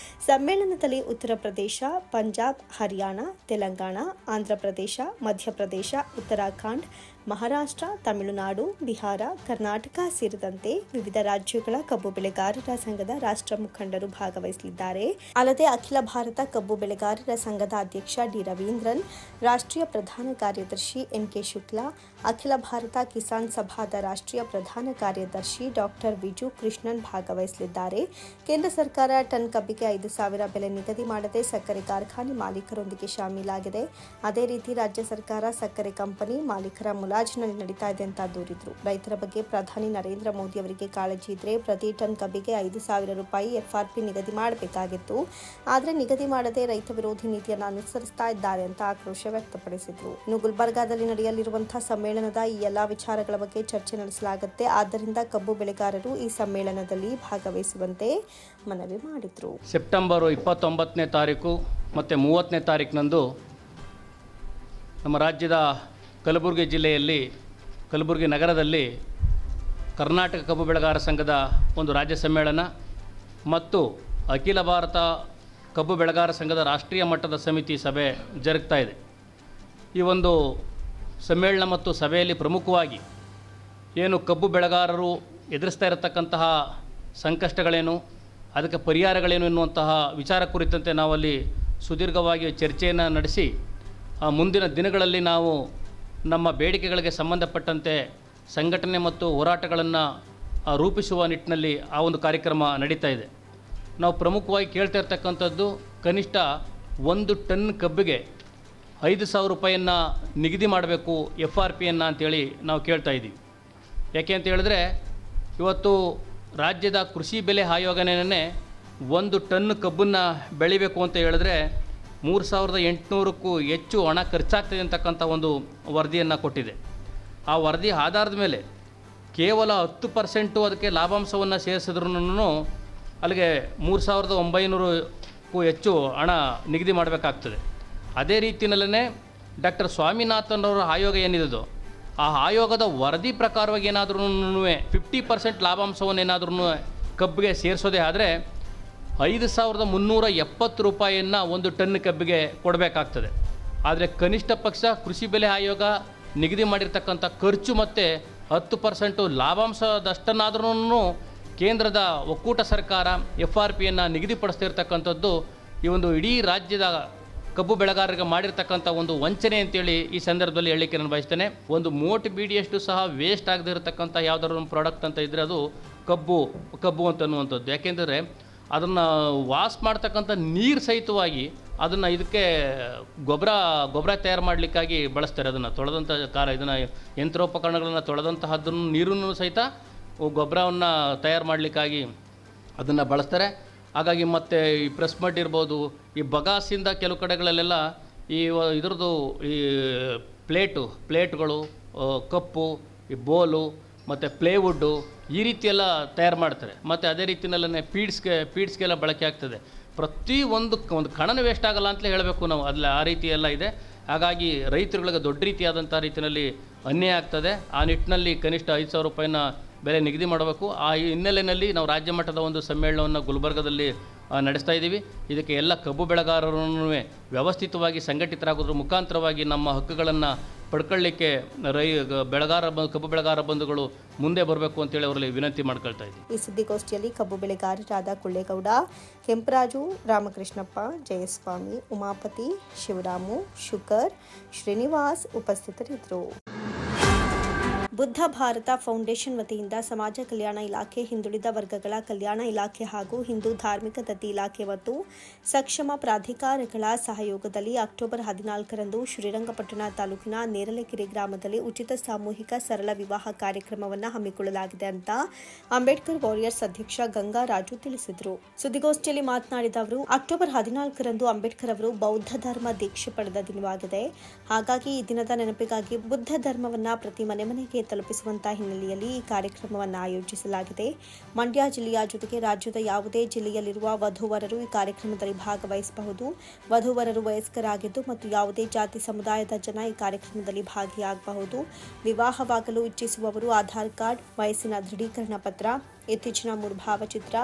ಸಮ್ಮೇಳನದಲ್ಲಿ ಉತ್ತರ ಪ್ರದೇಶ, ಪಂಜಾಬ್, ಹರಿಯಾಣ, ತೆಲಂಗಾಣ, ಆಂಧ್ರಪ್ರದೇಶ, ಮಧ್ಯಪ್ರದೇಶ, ಉತ್ತರಾಖಂಡ್, ಮಹಾರಾಷ್ಟ್ರ, ತಮಿಳುನಾಡು, ಬಿಹಾರ, ಕರ್ನಾಟಕ ಸೇರಿದಂತೆ ವಿವಿಧ ರಾಜ್ಯಗಳ ಕಬ್ಬು ಬೆಳೆಗಾರರ ಸಂಘದ ರಾಷ್ಟ್ರ ಮುಖಂಡರು ಭಾಗವಹಿಸಲಿದ್ದಾರೆ. ಅಲ್ಲದೆ ಅಖಿಲ ಭಾರತ ಕಬ್ಬು ಬೆಳೆಗಾರರ ಸಂಘದ ಅಧ್ಯಕ್ಷ ಡಿ ರವೀಂದ್ರನ್, ರಾಷ್ಟ್ರೀಯ ಪ್ರಧಾನ ಕಾರ್ಯದರ್ಶಿ NK ಶುಕ್ಲಾ, ಅಖಿಲ ಭಾರತ ಕಿಸಾನ್ ಸಭಾದ ರಾಷ್ಟ್ರೀಯ ಪ್ರಧಾನ ಕಾರ್ಯದರ್ಶಿ ಡಾಕ್ಟರ್ ವಿಜು ಕೃಷ್ಣನ್ ಭಾಗವಹಿಸಲಿದ್ದಾರೆ. ಕೇಂದ್ರ ಸರ್ಕಾರ ಟನ್ ಕಬ್ಬಿಗೆ 5,000 ಬೆಲೆ ನಿಗದಿ ಮಾಡದೆ ಸಕ್ಕರೆ ಕಾರ್ಖಾನೆ ಮಾಲೀಕರೊಂದಿಗೆ ಶಾಮೀಲಾಗಿದೆ. ಅದೇ ರೀತಿ ರಾಜ್ಯ ಸರ್ಕಾರ ಸಕ್ಕರೆ ಕಂಪನಿ ಮಾಲೀಕರ ಮುಲಾಜಿನಲ್ಲಿ ನಡೀತಾ ಇದೆ ಅಂತ ದೂರಿದ್ರು. ರೈತರ ಬಗ್ಗೆ ಪ್ರಧಾನಿ ನರೇಂದ್ರ ಮೋದಿ ಅವರಿಗೆ ಕಾಳಜಿ ಇದ್ರೆ ಪ್ರತಿ ಟನ್ ಕಬ್ಬಿಗೆ 5,000 ರೂಪಾಯಿ FRP ನಿಗದಿ ಮಾಡಬೇಕಾಗಿತ್ತು. ಆದರೆ ನಿಗದಿ ಮಾಡದೆ ರೈತ ವಿರೋಧಿ ನೀತಿಯನ್ನು ಅನುಸರಿಸ್ತಾ ಇದ್ದಾರೆ ಅಂತ ಆಕ್ರೋಶ ವ್ಯಕ್ತಪಡಿಸಿದ್ರು. ಇನ್ನು ಗುಲ್ಬರ್ಗಾದಲ್ಲಿ ನಡೆಯಲಿರುವಂತಹ ಸಮ್ಮೇಳನದ ಈ ಎಲ್ಲಾ ವಿಚಾರಗಳ ಬಗ್ಗೆ ಚರ್ಚೆ ನಡೆಸಲಾಗುತ್ತೆ. ಆದ್ದರಿಂದ ಕಬ್ಬು ಬೆಳೆಗಾರರು ಈ ಸಮ್ಮೇಳನದಲ್ಲಿ ಭಾಗವಹಿಸುವಂತೆ ಮನವಿ ಮಾಡಿದ್ರು. ಸೆಪ್ಟೆಂಬರ್ 29ನೇ ತಾರೀಕು ಮತ್ತು 30ನೇ ತಾರೀಕಿನಂದು ನಮ್ಮ ರಾಜ್ಯದ ಕಲಬುರಗಿ ಜಿಲ್ಲೆಯಲ್ಲಿ, ಕಲಬುರಗಿ ನಗರದಲ್ಲಿ ಕರ್ನಾಟಕ ಕಬ್ಬು ಬೆಳೆಗಾರರ ಸಂಘದ ಒಂದು ರಾಜ್ಯ ಸಮ್ಮೇಳನ ಮತ್ತು ಅಖಿಲ ಭಾರತ ಕಬ್ಬು ಬೆಳೆಗಾರರ ಸಂಘದ ರಾಷ್ಟ್ರೀಯ ಮಟ್ಟದ ಸಮಿತಿ ಸಭೆ ಜರುಗ್ತಾ ಇದೆ. ಈ ಒಂದು ಸಮ್ಮೇಳನ ಮತ್ತು ಸಭೆಯಲ್ಲಿ ಪ್ರಮುಖವಾಗಿ ಏನು ಕಬ್ಬು ಬೆಳೆಗಾರರು ಎದುರಿಸ್ತಾ ಇರತಕ್ಕಂತಹ ಸಂಕಷ್ಟಗಳೇನು, ಅದಕ್ಕೆ ಪರಿಹಾರಗಳೇನು ಎನ್ನುವಂತಹ ವಿಚಾರ ಕುರಿತಂತೆ ನಾವಲ್ಲಿ ಸುದೀರ್ಘವಾಗಿ ಚರ್ಚೆಯನ್ನು ನಡೆಸಿ ಮುಂದಿನ ದಿನಗಳಲ್ಲಿ ನಾವು ನಮ್ಮ ಬೇಡಿಕೆಗಳಿಗೆ ಸಂಬಂಧಪಟ್ಟಂತೆ ಸಂಘಟನೆ ಮತ್ತು ಹೋರಾಟಗಳನ್ನು ರೂಪಿಸುವ ನಿಟ್ಟಿನಲ್ಲಿ ಆ ಒಂದು ಕಾರ್ಯಕ್ರಮ ನಡೀತಾ ಇದೆ. ನಾವು ಪ್ರಮುಖವಾಗಿ ಕೇಳ್ತಾ ಇರ್ತಕ್ಕಂಥದ್ದು ಕನಿಷ್ಠ 1 ಟನ್ ಕಬ್ಬಿಗೆ 5,000 ರೂಪಾಯಿಯನ್ನು ನಿಗದಿ ಮಾಡಬೇಕು FRPಯನ್ನು ಅಂತೇಳಿ ನಾವು ಕೇಳ್ತಾ ಇದ್ದೀವಿ. ಯಾಕೆ ಅಂತ ಹೇಳಿದ್ರೆ ಇವತ್ತು ರಾಜ್ಯದ ಕೃಷಿ ಬೆಲೆ ಆಯೋಗನೇ 1 ಟನ್ ಕಬ್ಬನ್ನು ಬೆಳಿಬೇಕು ಅಂತ ಹೇಳಿದ್ರೆ 3,800ಕ್ಕೂ ಹೆಚ್ಚು ಹಣ ಖರ್ಚಾಗ್ತದೆ ಅಂತಕ್ಕಂಥ ಒಂದು ವರದಿಯನ್ನು ಕೊಟ್ಟಿದೆ. ಆ ವರದಿ ಆಧಾರದ ಮೇಲೆ ಕೇವಲ 10% ಅದಕ್ಕೆ ಲಾಭಾಂಶವನ್ನು ಸೇರಿಸಿದ್ರೂ ಅಲ್ಲಿಗೆ 3,900ಕ್ಕೂ ಹೆಚ್ಚು ಹಣ ನಿಗದಿ ಮಾಡಬೇಕಾಗ್ತದೆ. ಅದೇ ರೀತಿಯಲ್ಲೇ ಡಾಕ್ಟರ್ ಸ್ವಾಮಿನಾಥನ್ ಅವರ ಆಯೋಗ ಏನಿದೆಯೋ ಆ ಆಯೋಗದ ವರದಿ ಪ್ರಕಾರವಾಗಿ ಏನಾದ್ರೂ 50% ಲಾಭಾಂಶವನ್ನು ಏನಾದ್ರೂ ಕಬ್ಬಿಗೆ ಸೇರಿಸೋದೇ ಆದರೆ 5,370 ರೂಪಾಯಿಯನ್ನು 1 ಟನ್ ಕಬ್ಬಿಗೆ ಕೊಡಬೇಕಾಗ್ತದೆ. ಆದರೆ ಕನಿಷ್ಠ ಪಕ್ಷ ಕೃಷಿ ಬೆಲೆ ಆಯೋಗ ನಿಗದಿ ಮಾಡಿರ್ತಕ್ಕಂಥ ಖರ್ಚು ಮತ್ತು 10% ಲಾಭಾಂಶದಷ್ಟನ್ನಾದ್ರೂ ಕೇಂದ್ರದ ಒಕ್ಕೂಟ ಸರ್ಕಾರ FRPಯನ್ನು ನಿಗದಿಪಡಿಸ್ತಿರ್ತಕ್ಕಂಥದ್ದು ಈ ಒಂದು ಇಡೀ ರಾಜ್ಯದ ಕಬ್ಬು ಬೆಳೆಗಾರರಿಗೆ ಮಾಡಿರ್ತಕ್ಕಂಥ ಒಂದು ವಂಚನೆ ಅಂತೇಳಿ ಈ ಸಂದರ್ಭದಲ್ಲಿ ಹೇಳಲಿಕ್ಕೆ ನಾನು ಬಯಸ್ತೇನೆ. ಒಂದು ಮೋಟ್ ಬೀಡಿಯಷ್ಟು ಸಹ ವೇಸ್ಟ್ ಆಗದೆ ಇರತಕ್ಕಂಥ ಯಾವುದಾದ್ರು ಒಂದು ಪ್ರಾಡಕ್ಟ್ ಅಂತ ಇದ್ದರೆ ಅದು ಕಬ್ಬು ಅಂತನ್ನುವಂಥದ್ದು. ಯಾಕೆಂದರೆ ಅದನ್ನು ವಾಶ್ ಮಾಡ್ತಕ್ಕಂಥ ನೀರು ಸಹಿತವಾಗಿ ಅದನ್ನು ಇದಕ್ಕೆ ಗೊಬ್ಬರ ತಯಾರು ಮಾಡಲಿಕ್ಕಾಗಿ ಬಳಸ್ತಾರೆ. ಅದನ್ನು ತೊಳೆದಂಥ ಇದನ್ನು ಯಂತ್ರೋಪಕರಣಗಳನ್ನು ತೊಳೆದಂತಹದ್ದನ್ನು ನೀರನ್ನು ಸಹಿತ ಗೊಬ್ಬರವನ್ನು ತಯಾರು ಮಾಡಲಿಕ್ಕಾಗಿ ಅದನ್ನು ಬಳಸ್ತಾರೆ. ಹಾಗಾಗಿ ಮತ್ತು ಈ ಪ್ರೆಸ್ ಮಡ್ ಇರ್ಬೋದು, ಈ ಬಗಾಸಿಂದ ಕೆಲವು ಕಡೆಗಳಲ್ಲೆಲ್ಲ ಇದ್ರದ್ದು ಈ ಪ್ಲೇಟ್ಗಳು, ಕಪ್ಪು, ಈ ಬೋಲು ಮತ್ತು ಪ್ಲೇವುಡ್ಡು ಈ ರೀತಿಯೆಲ್ಲ ತಯಾರು ಮಾಡ್ತಾರೆ. ಮತ್ತು ಅದೇ ರೀತಿಯಲ್ಲೇ ಪೀಡ್ಸ್ಗೆಲ್ಲ ಬಳಕೆ ಆಗ್ತದೆ. ಪ್ರತಿ ಒಂದು ಕಣನ ವೇಸ್ಟ್ ಆಗಲ್ಲ ಅಂತಲೇ ಹೇಳಬೇಕು ನಾವು. ಅಲ್ಲಿ ಆ ರೀತಿ ಎಲ್ಲ ಇದೆ. ಹಾಗಾಗಿ ರೈತರುಗಳಿಗೆ ದೊಡ್ಡ ರೀತಿಯಾದಂಥ ರೀತಿಯಲ್ಲಿ ಅನ್ಯಾಯ ಆಗ್ತದೆ. ಆ ನಿಟ್ಟಿನಲ್ಲಿ ಕನಿಷ್ಠ 5,000 ರೂಪಾಯಿನ ಬೆಲೆ ನಿಗದಿ ಮಾಡಬೇಕು. ಆ ಹಿನ್ನೆಲೆಯಲ್ಲಿ ನಾವು ರಾಜ್ಯ ಮಟ್ಟದ ಒಂದು ಸಮ್ಮೇಳನವನ್ನು ಗುಲ್ಬರ್ಗದಲ್ಲಿ ನಡೆಸ್ತಾ ಇದ್ದೀವಿ. ಇದಕ್ಕೆ ಎಲ್ಲ ಕಬ್ಬು ಬೆಳೆಗಾರರನ್ನು ವ್ಯವಸ್ಥಿತವಾಗಿ ಸಂಘಟಿತರಾಗೋದ್ರ ಮುಖಾಂತರವಾಗಿ ನಮ್ಮ ಹಕ್ಕುಗಳನ್ನು ಪಡ್ಕೊಳ್ಳಿಕ್ಕೆ ಕಬ್ಬು ಬೆಳೆಗಾರ ಬಂಧುಗಳು ಮುಂದೆ ಬರಬೇಕು ಅಂತೇಳಿ ಅವರಲ್ಲಿ ವಿನಂತಿ ಮಾಡ್ಕೊಳ್ತಾ ಇದ್ದೀವಿ. ಈ ಸುದ್ದಿಗೋಷ್ಠಿಯಲ್ಲಿ ಕಬ್ಬು ಬೆಳೆಗಾರರಾದ ಕುಳ್ಳೇಗೌಡ, ಕೆಂಪರಾಜು, ರಾಮಕೃಷ್ಣಪ್ಪ, ಜಯಸ್ವಾಮಿ, ಉಮಾಪತಿ, ಶಿವರಾಮು, ಶುಕರ್, ಶ್ರೀನಿವಾಸ್ ಉಪಸ್ಥಿತರಿದ್ದರು. ಬುದ್ಧ ಭಾರತ ಫೌಂಡೇಶನ್ ವತಿಯಿಂದ ಸಮಾಜ ಕಲ್ಯಾಣ ಇಲಾಖೆ, ಹಿಂದುಳಿದ ವರ್ಗಗಳ ಕಲ್ಯಾಣ ಇಲಾಖೆ ಹಾಗೂ ಹಿಂದೂ ಧಾರ್ಮಿಕ ದತ್ತಿ ಇಲಾಖೆ ಮತ್ತು ಸಕ್ಷಮ ಪ್ರಾಧಿಕಾರಗಳ ಸಹಯೋಗದಲ್ಲಿ ಅಕ್ಟೋಬರ್ 14ರಂದು ಶ್ರೀರಂಗಪಟ್ಟಣ ತಾಲೂಕಿನ ನೇರಲೆಕೆರೆ ಗ್ರಾಮದಲ್ಲಿ ಉಚಿತ ಸಾಮೂಹಿಕ ಸರಳ ವಿವಾಹ ಕಾರ್ಯಕ್ರಮವನ್ನು ಹಮ್ಮಿಕೊಳ್ಳಲಾಗಿದೆ ಅಂತ ಅಂಬೇಡ್ಕರ್ ವಾರಿಯರ್ಸ್ ಅಧ್ಯಕ್ಷ ಗಂಗಾರಾಜು ತಿಳಿಸಿದರು. ಸುದ್ದಿಗೋಷ್ಠಿಯಲ್ಲಿ ಮಾತನಾಡಿದ ಅವರು, ಅಕ್ಟೋಬರ್ 14ರಂದು ಅಂಬೇಡ್ಕರ್ ಅವರು ಬೌದ್ಧ ಧರ್ಮ ದೀಕ್ಷೆ ಪಡೆದ ದಿನವಾಗಿದೆ. ಹಾಗಾಗಿ ಈ ದಿನದ ನೆನಪಿಗಾಗಿ ಬುದ್ಧ ಧರ್ಮವನ್ನು ಪ್ರತಿ ಮನೆಗೆ ತಲುಪಿಸುವಂತಹ ಹಿನ್ನೆಲೆಯಲ್ಲಿ ಈ ಕಾರ್ಯಕ್ರಮವನ್ನು ಆಯೋಜಿಸಲಾಗಿದೆ. ಮಂಡ್ಯ ಜಿಲ್ಲೆಯ ಜೊತೆಗೆ ರಾಜ್ಯದ ಯಾವುದೇ ಜಿಲ್ಲೆಯಲ್ಲಿರುವ ವಧುವರರು ಈ ಕಾರ್ಯಕ್ರಮದಲ್ಲಿ ಭಾಗವಹಿಸಬಹುದು. ವಧುವರರು ವಯಸ್ಕರಾಗಿದ್ದು ಮತ್ತು ಯಾವುದೇ ಜಾತಿ ಸಮುದಾಯದ ಜನ ಈ ಕಾರ್ಯಕ್ರಮದಲ್ಲಿ ಭಾಗಿಯಾಗಬಹುದು. ವಿವಾಹವಾಗಲು ಇಚ್ಛಿಸುವವರು ಆಧಾರ್ ಕಾರ್ಡ್, ವಯಸ್ಸಿನ ದೃಢೀಕರಣ ಪತ್ರ, ಇತ್ತೀಚಿನ 3 ಭಾವಚಿತ್ರ,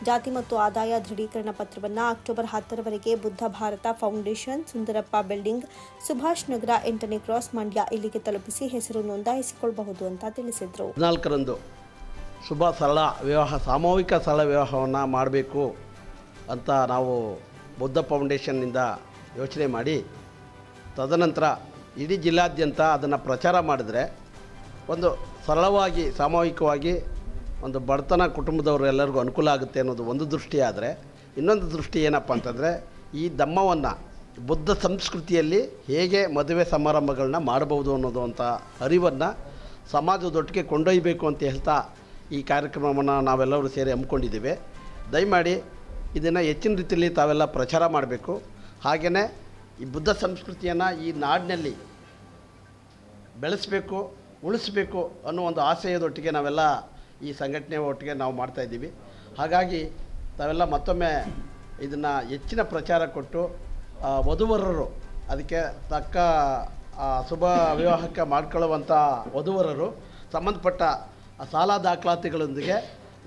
ಜಾತಿ ಮತ್ತು ಆದಾಯ ದೃಢೀಕರಣ ಪತ್ರವನ್ನು ಅಕ್ಟೋಬರ್ 10ರವರೆಗೆ ಬುದ್ಧ ಭಾರತ ಫೌಂಡೇಶನ್, ಸುಂದರಪ್ಪ ಬಿಲ್ಡಿಂಗ್, ಸುಭಾಷ್ ನಗರ, 8ನೇ ಕ್ರಾಸ್, ಮಂಡ್ಯ ಇಲ್ಲಿಗೆ ತಲುಪಿಸಿ ಹೆಸರು ನೋಂದಾಯಿಸಿಕೊಳ್ಳಬಹುದು ಅಂತ ತಿಳಿಸಿದರು. 14ರಂದು ಸರಳ ವಿವಾಹ, ಸಾಮೂಹಿಕ ಸರಳ ವಿವಾಹವನ್ನು ಮಾಡಬೇಕು ಅಂತ ನಾವು ಬುದ್ಧ ಫೌಂಡೇಶನ್ನಿಂದ ಯೋಚನೆ ಮಾಡಿ, ತದನಂತರ ಇಡೀ ಜಿಲ್ಲಾದ್ಯಂತ ಅದನ್ನು ಪ್ರಚಾರ ಮಾಡಿದರೆ ಒಂದು ಸರಳವಾಗಿ ಸಾಮೂಹಿಕವಾಗಿ ಒಂದು ಬಡತನ ಕುಟುಂಬದವರು ಎಲ್ಲರಿಗೂ ಅನುಕೂಲ ಆಗುತ್ತೆ ಅನ್ನೋದು ಒಂದು ದೃಷ್ಟಿ. ಆದರೆ ಇನ್ನೊಂದು ದೃಷ್ಟಿ ಏನಪ್ಪ ಅಂತಂದರೆ, ಈ ಧಮ್ಮವನ್ನು ಬುದ್ಧ ಸಂಸ್ಕೃತಿಯಲ್ಲಿ ಹೇಗೆ ಮದುವೆ ಸಮಾರಂಭಗಳನ್ನ ಮಾಡಬಹುದು ಅನ್ನೋದು ಅಂತ ಅರಿವನ್ನು ಸಮಾಜದೊಟ್ಟಿಗೆ ಕೊಂಡೊಯ್ಯಬೇಕು ಅಂತ ಹೇಳ್ತಾ ಈ ಕಾರ್ಯಕ್ರಮವನ್ನು ನಾವೆಲ್ಲರೂ ಸೇರಿ ಹಮ್ಮಿಕೊಂಡಿದ್ದೇವೆ. ದಯಮಾಡಿ ಇದನ್ನು ಹೆಚ್ಚಿನ ರೀತಿಯಲ್ಲಿ ತಾವೆಲ್ಲ ಪ್ರಚಾರ ಮಾಡಬೇಕು. ಹಾಗೆಯೇ ಈ ಬುದ್ಧ ಸಂಸ್ಕೃತಿಯನ್ನು ಈ ನಾಡಿನಲ್ಲಿ ಬೆಳೆಸಬೇಕು, ಉಳಿಸಬೇಕು ಅನ್ನೋ ಒಂದು ಆಶಯದೊಟ್ಟಿಗೆ ನಾವೆಲ್ಲ ಈ ಸಂಘಟನೆ ಒಟ್ಟಿಗೆ ನಾವು ಮಾಡ್ತಾಯಿದ್ದೀವಿ. ಹಾಗಾಗಿ ತಾವೆಲ್ಲ ಮತ್ತೊಮ್ಮೆ ಇದನ್ನು ಹೆಚ್ಚಿನ ಪ್ರಚಾರ ಕೊಟ್ಟು ವಧುವರರು ಅದಕ್ಕೆ ತಕ್ಕ ಶುಭ ವಿವಾಹಕ್ಕೆ ಮಾಡ್ಕೊಳ್ಳುವಂಥ ವಧುವರರು ಸಂಬಂಧಪಟ್ಟ ಸಾಲ ದಾಖಲಾತಿಗಳೊಂದಿಗೆ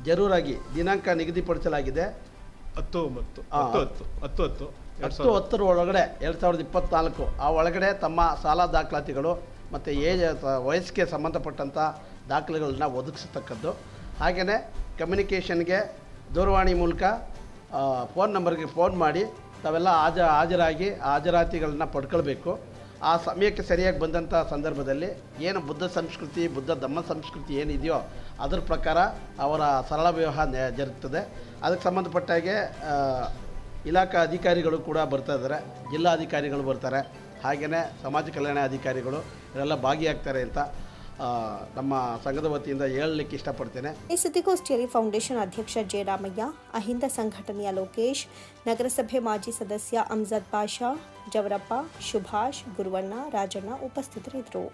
ಜರೂರಾಗಿ ದಿನಾಂಕ ನಿಗದಿಪಡಿಸಲಾಗಿದೆ. 10/10 ಒಳಗಡೆ 2024 ಆ ಒಳಗಡೆ ತಮ್ಮ ಸಾಲ ದಾಖಲಾತಿಗಳು ಮತ್ತು ವಯಸ್ಸಿಗೆ ಸಂಬಂಧಪಟ್ಟಂಥ ದಾಖಲೆಗಳನ್ನ ಒದಗಿಸತಕ್ಕದ್ದು. ಹಾಗೆಯೇ ಕಮ್ಯುನಿಕೇಷನ್ಗೆ ದೂರವಾಣಿ ಮೂಲಕ ಫೋನ್ ನಂಬರ್ಗೆ ಫೋನ್ ಮಾಡಿ ತಾವೆಲ್ಲ ಹಾಜರಾಗಿ ಹಾಜರಾತಿಗಳನ್ನ ಪಡ್ಕೊಳ್ಬೇಕು. ಆ ಸಮಯಕ್ಕೆ ಸರಿಯಾಗಿ ಬಂದಂಥ ಸಂದರ್ಭದಲ್ಲಿ ಏನು ಬುದ್ಧ ಸಂಸ್ಕೃತಿ, ಬುದ್ಧ ಧಮ್ಮ ಸಂಸ್ಕೃತಿ ಏನಿದೆಯೋ ಅದರ ಪ್ರಕಾರ ಅವರ ಸರಳ ವಿವಾಹ ಜರುಗ್ತದೆ. ಅದಕ್ಕೆ ಸಂಬಂಧಪಟ್ಟಾಗೆ ಇಲಾಖಾ ಅಧಿಕಾರಿಗಳು ಕೂಡ ಬರ್ತಾ ಇದ್ದಾರೆ, ಜಿಲ್ಲಾಧಿಕಾರಿಗಳು ಬರ್ತಾರೆ, ಹಾಗೆಯೇ ಸಮಾಜ ಕಲ್ಯಾಣ ಅಧಿಕಾರಿಗಳು ಇವರೆಲ್ಲ ಭಾಗಿಯಾಗ್ತಾರೆ ಅಂತ ನಮ್ಮ ಸಂಘದ ವತಿಯಿಂದ ಹೇಳಲಿಕ್ಕೆ ಇಷ್ಟಪಡ್ತೇನೆ. ಈ ಸುದ್ದಿಗೋಷ್ಠಿಯಲ್ಲಿ ಫೌಂಡೇಶನ್ ಅಧ್ಯಕ್ಷ ಜಯರಾಮಯ್ಯ, ಅಹಿಂದ ಸಂಘಟನೆಯ ಲೋಕೇಶ್, ನಗರಸಭೆ ಮಾಜಿ ಸದಸ್ಯ ಅಮ್ಜದ್ ಪಾಷಾ, ಜವರಪ್ಪ, ಸುಭಾಷ್, ಗುರುವಣ್ಣ, ರಾಜಣ್ಣ ಉಪಸ್ಥಿತರಿದ್ದರು.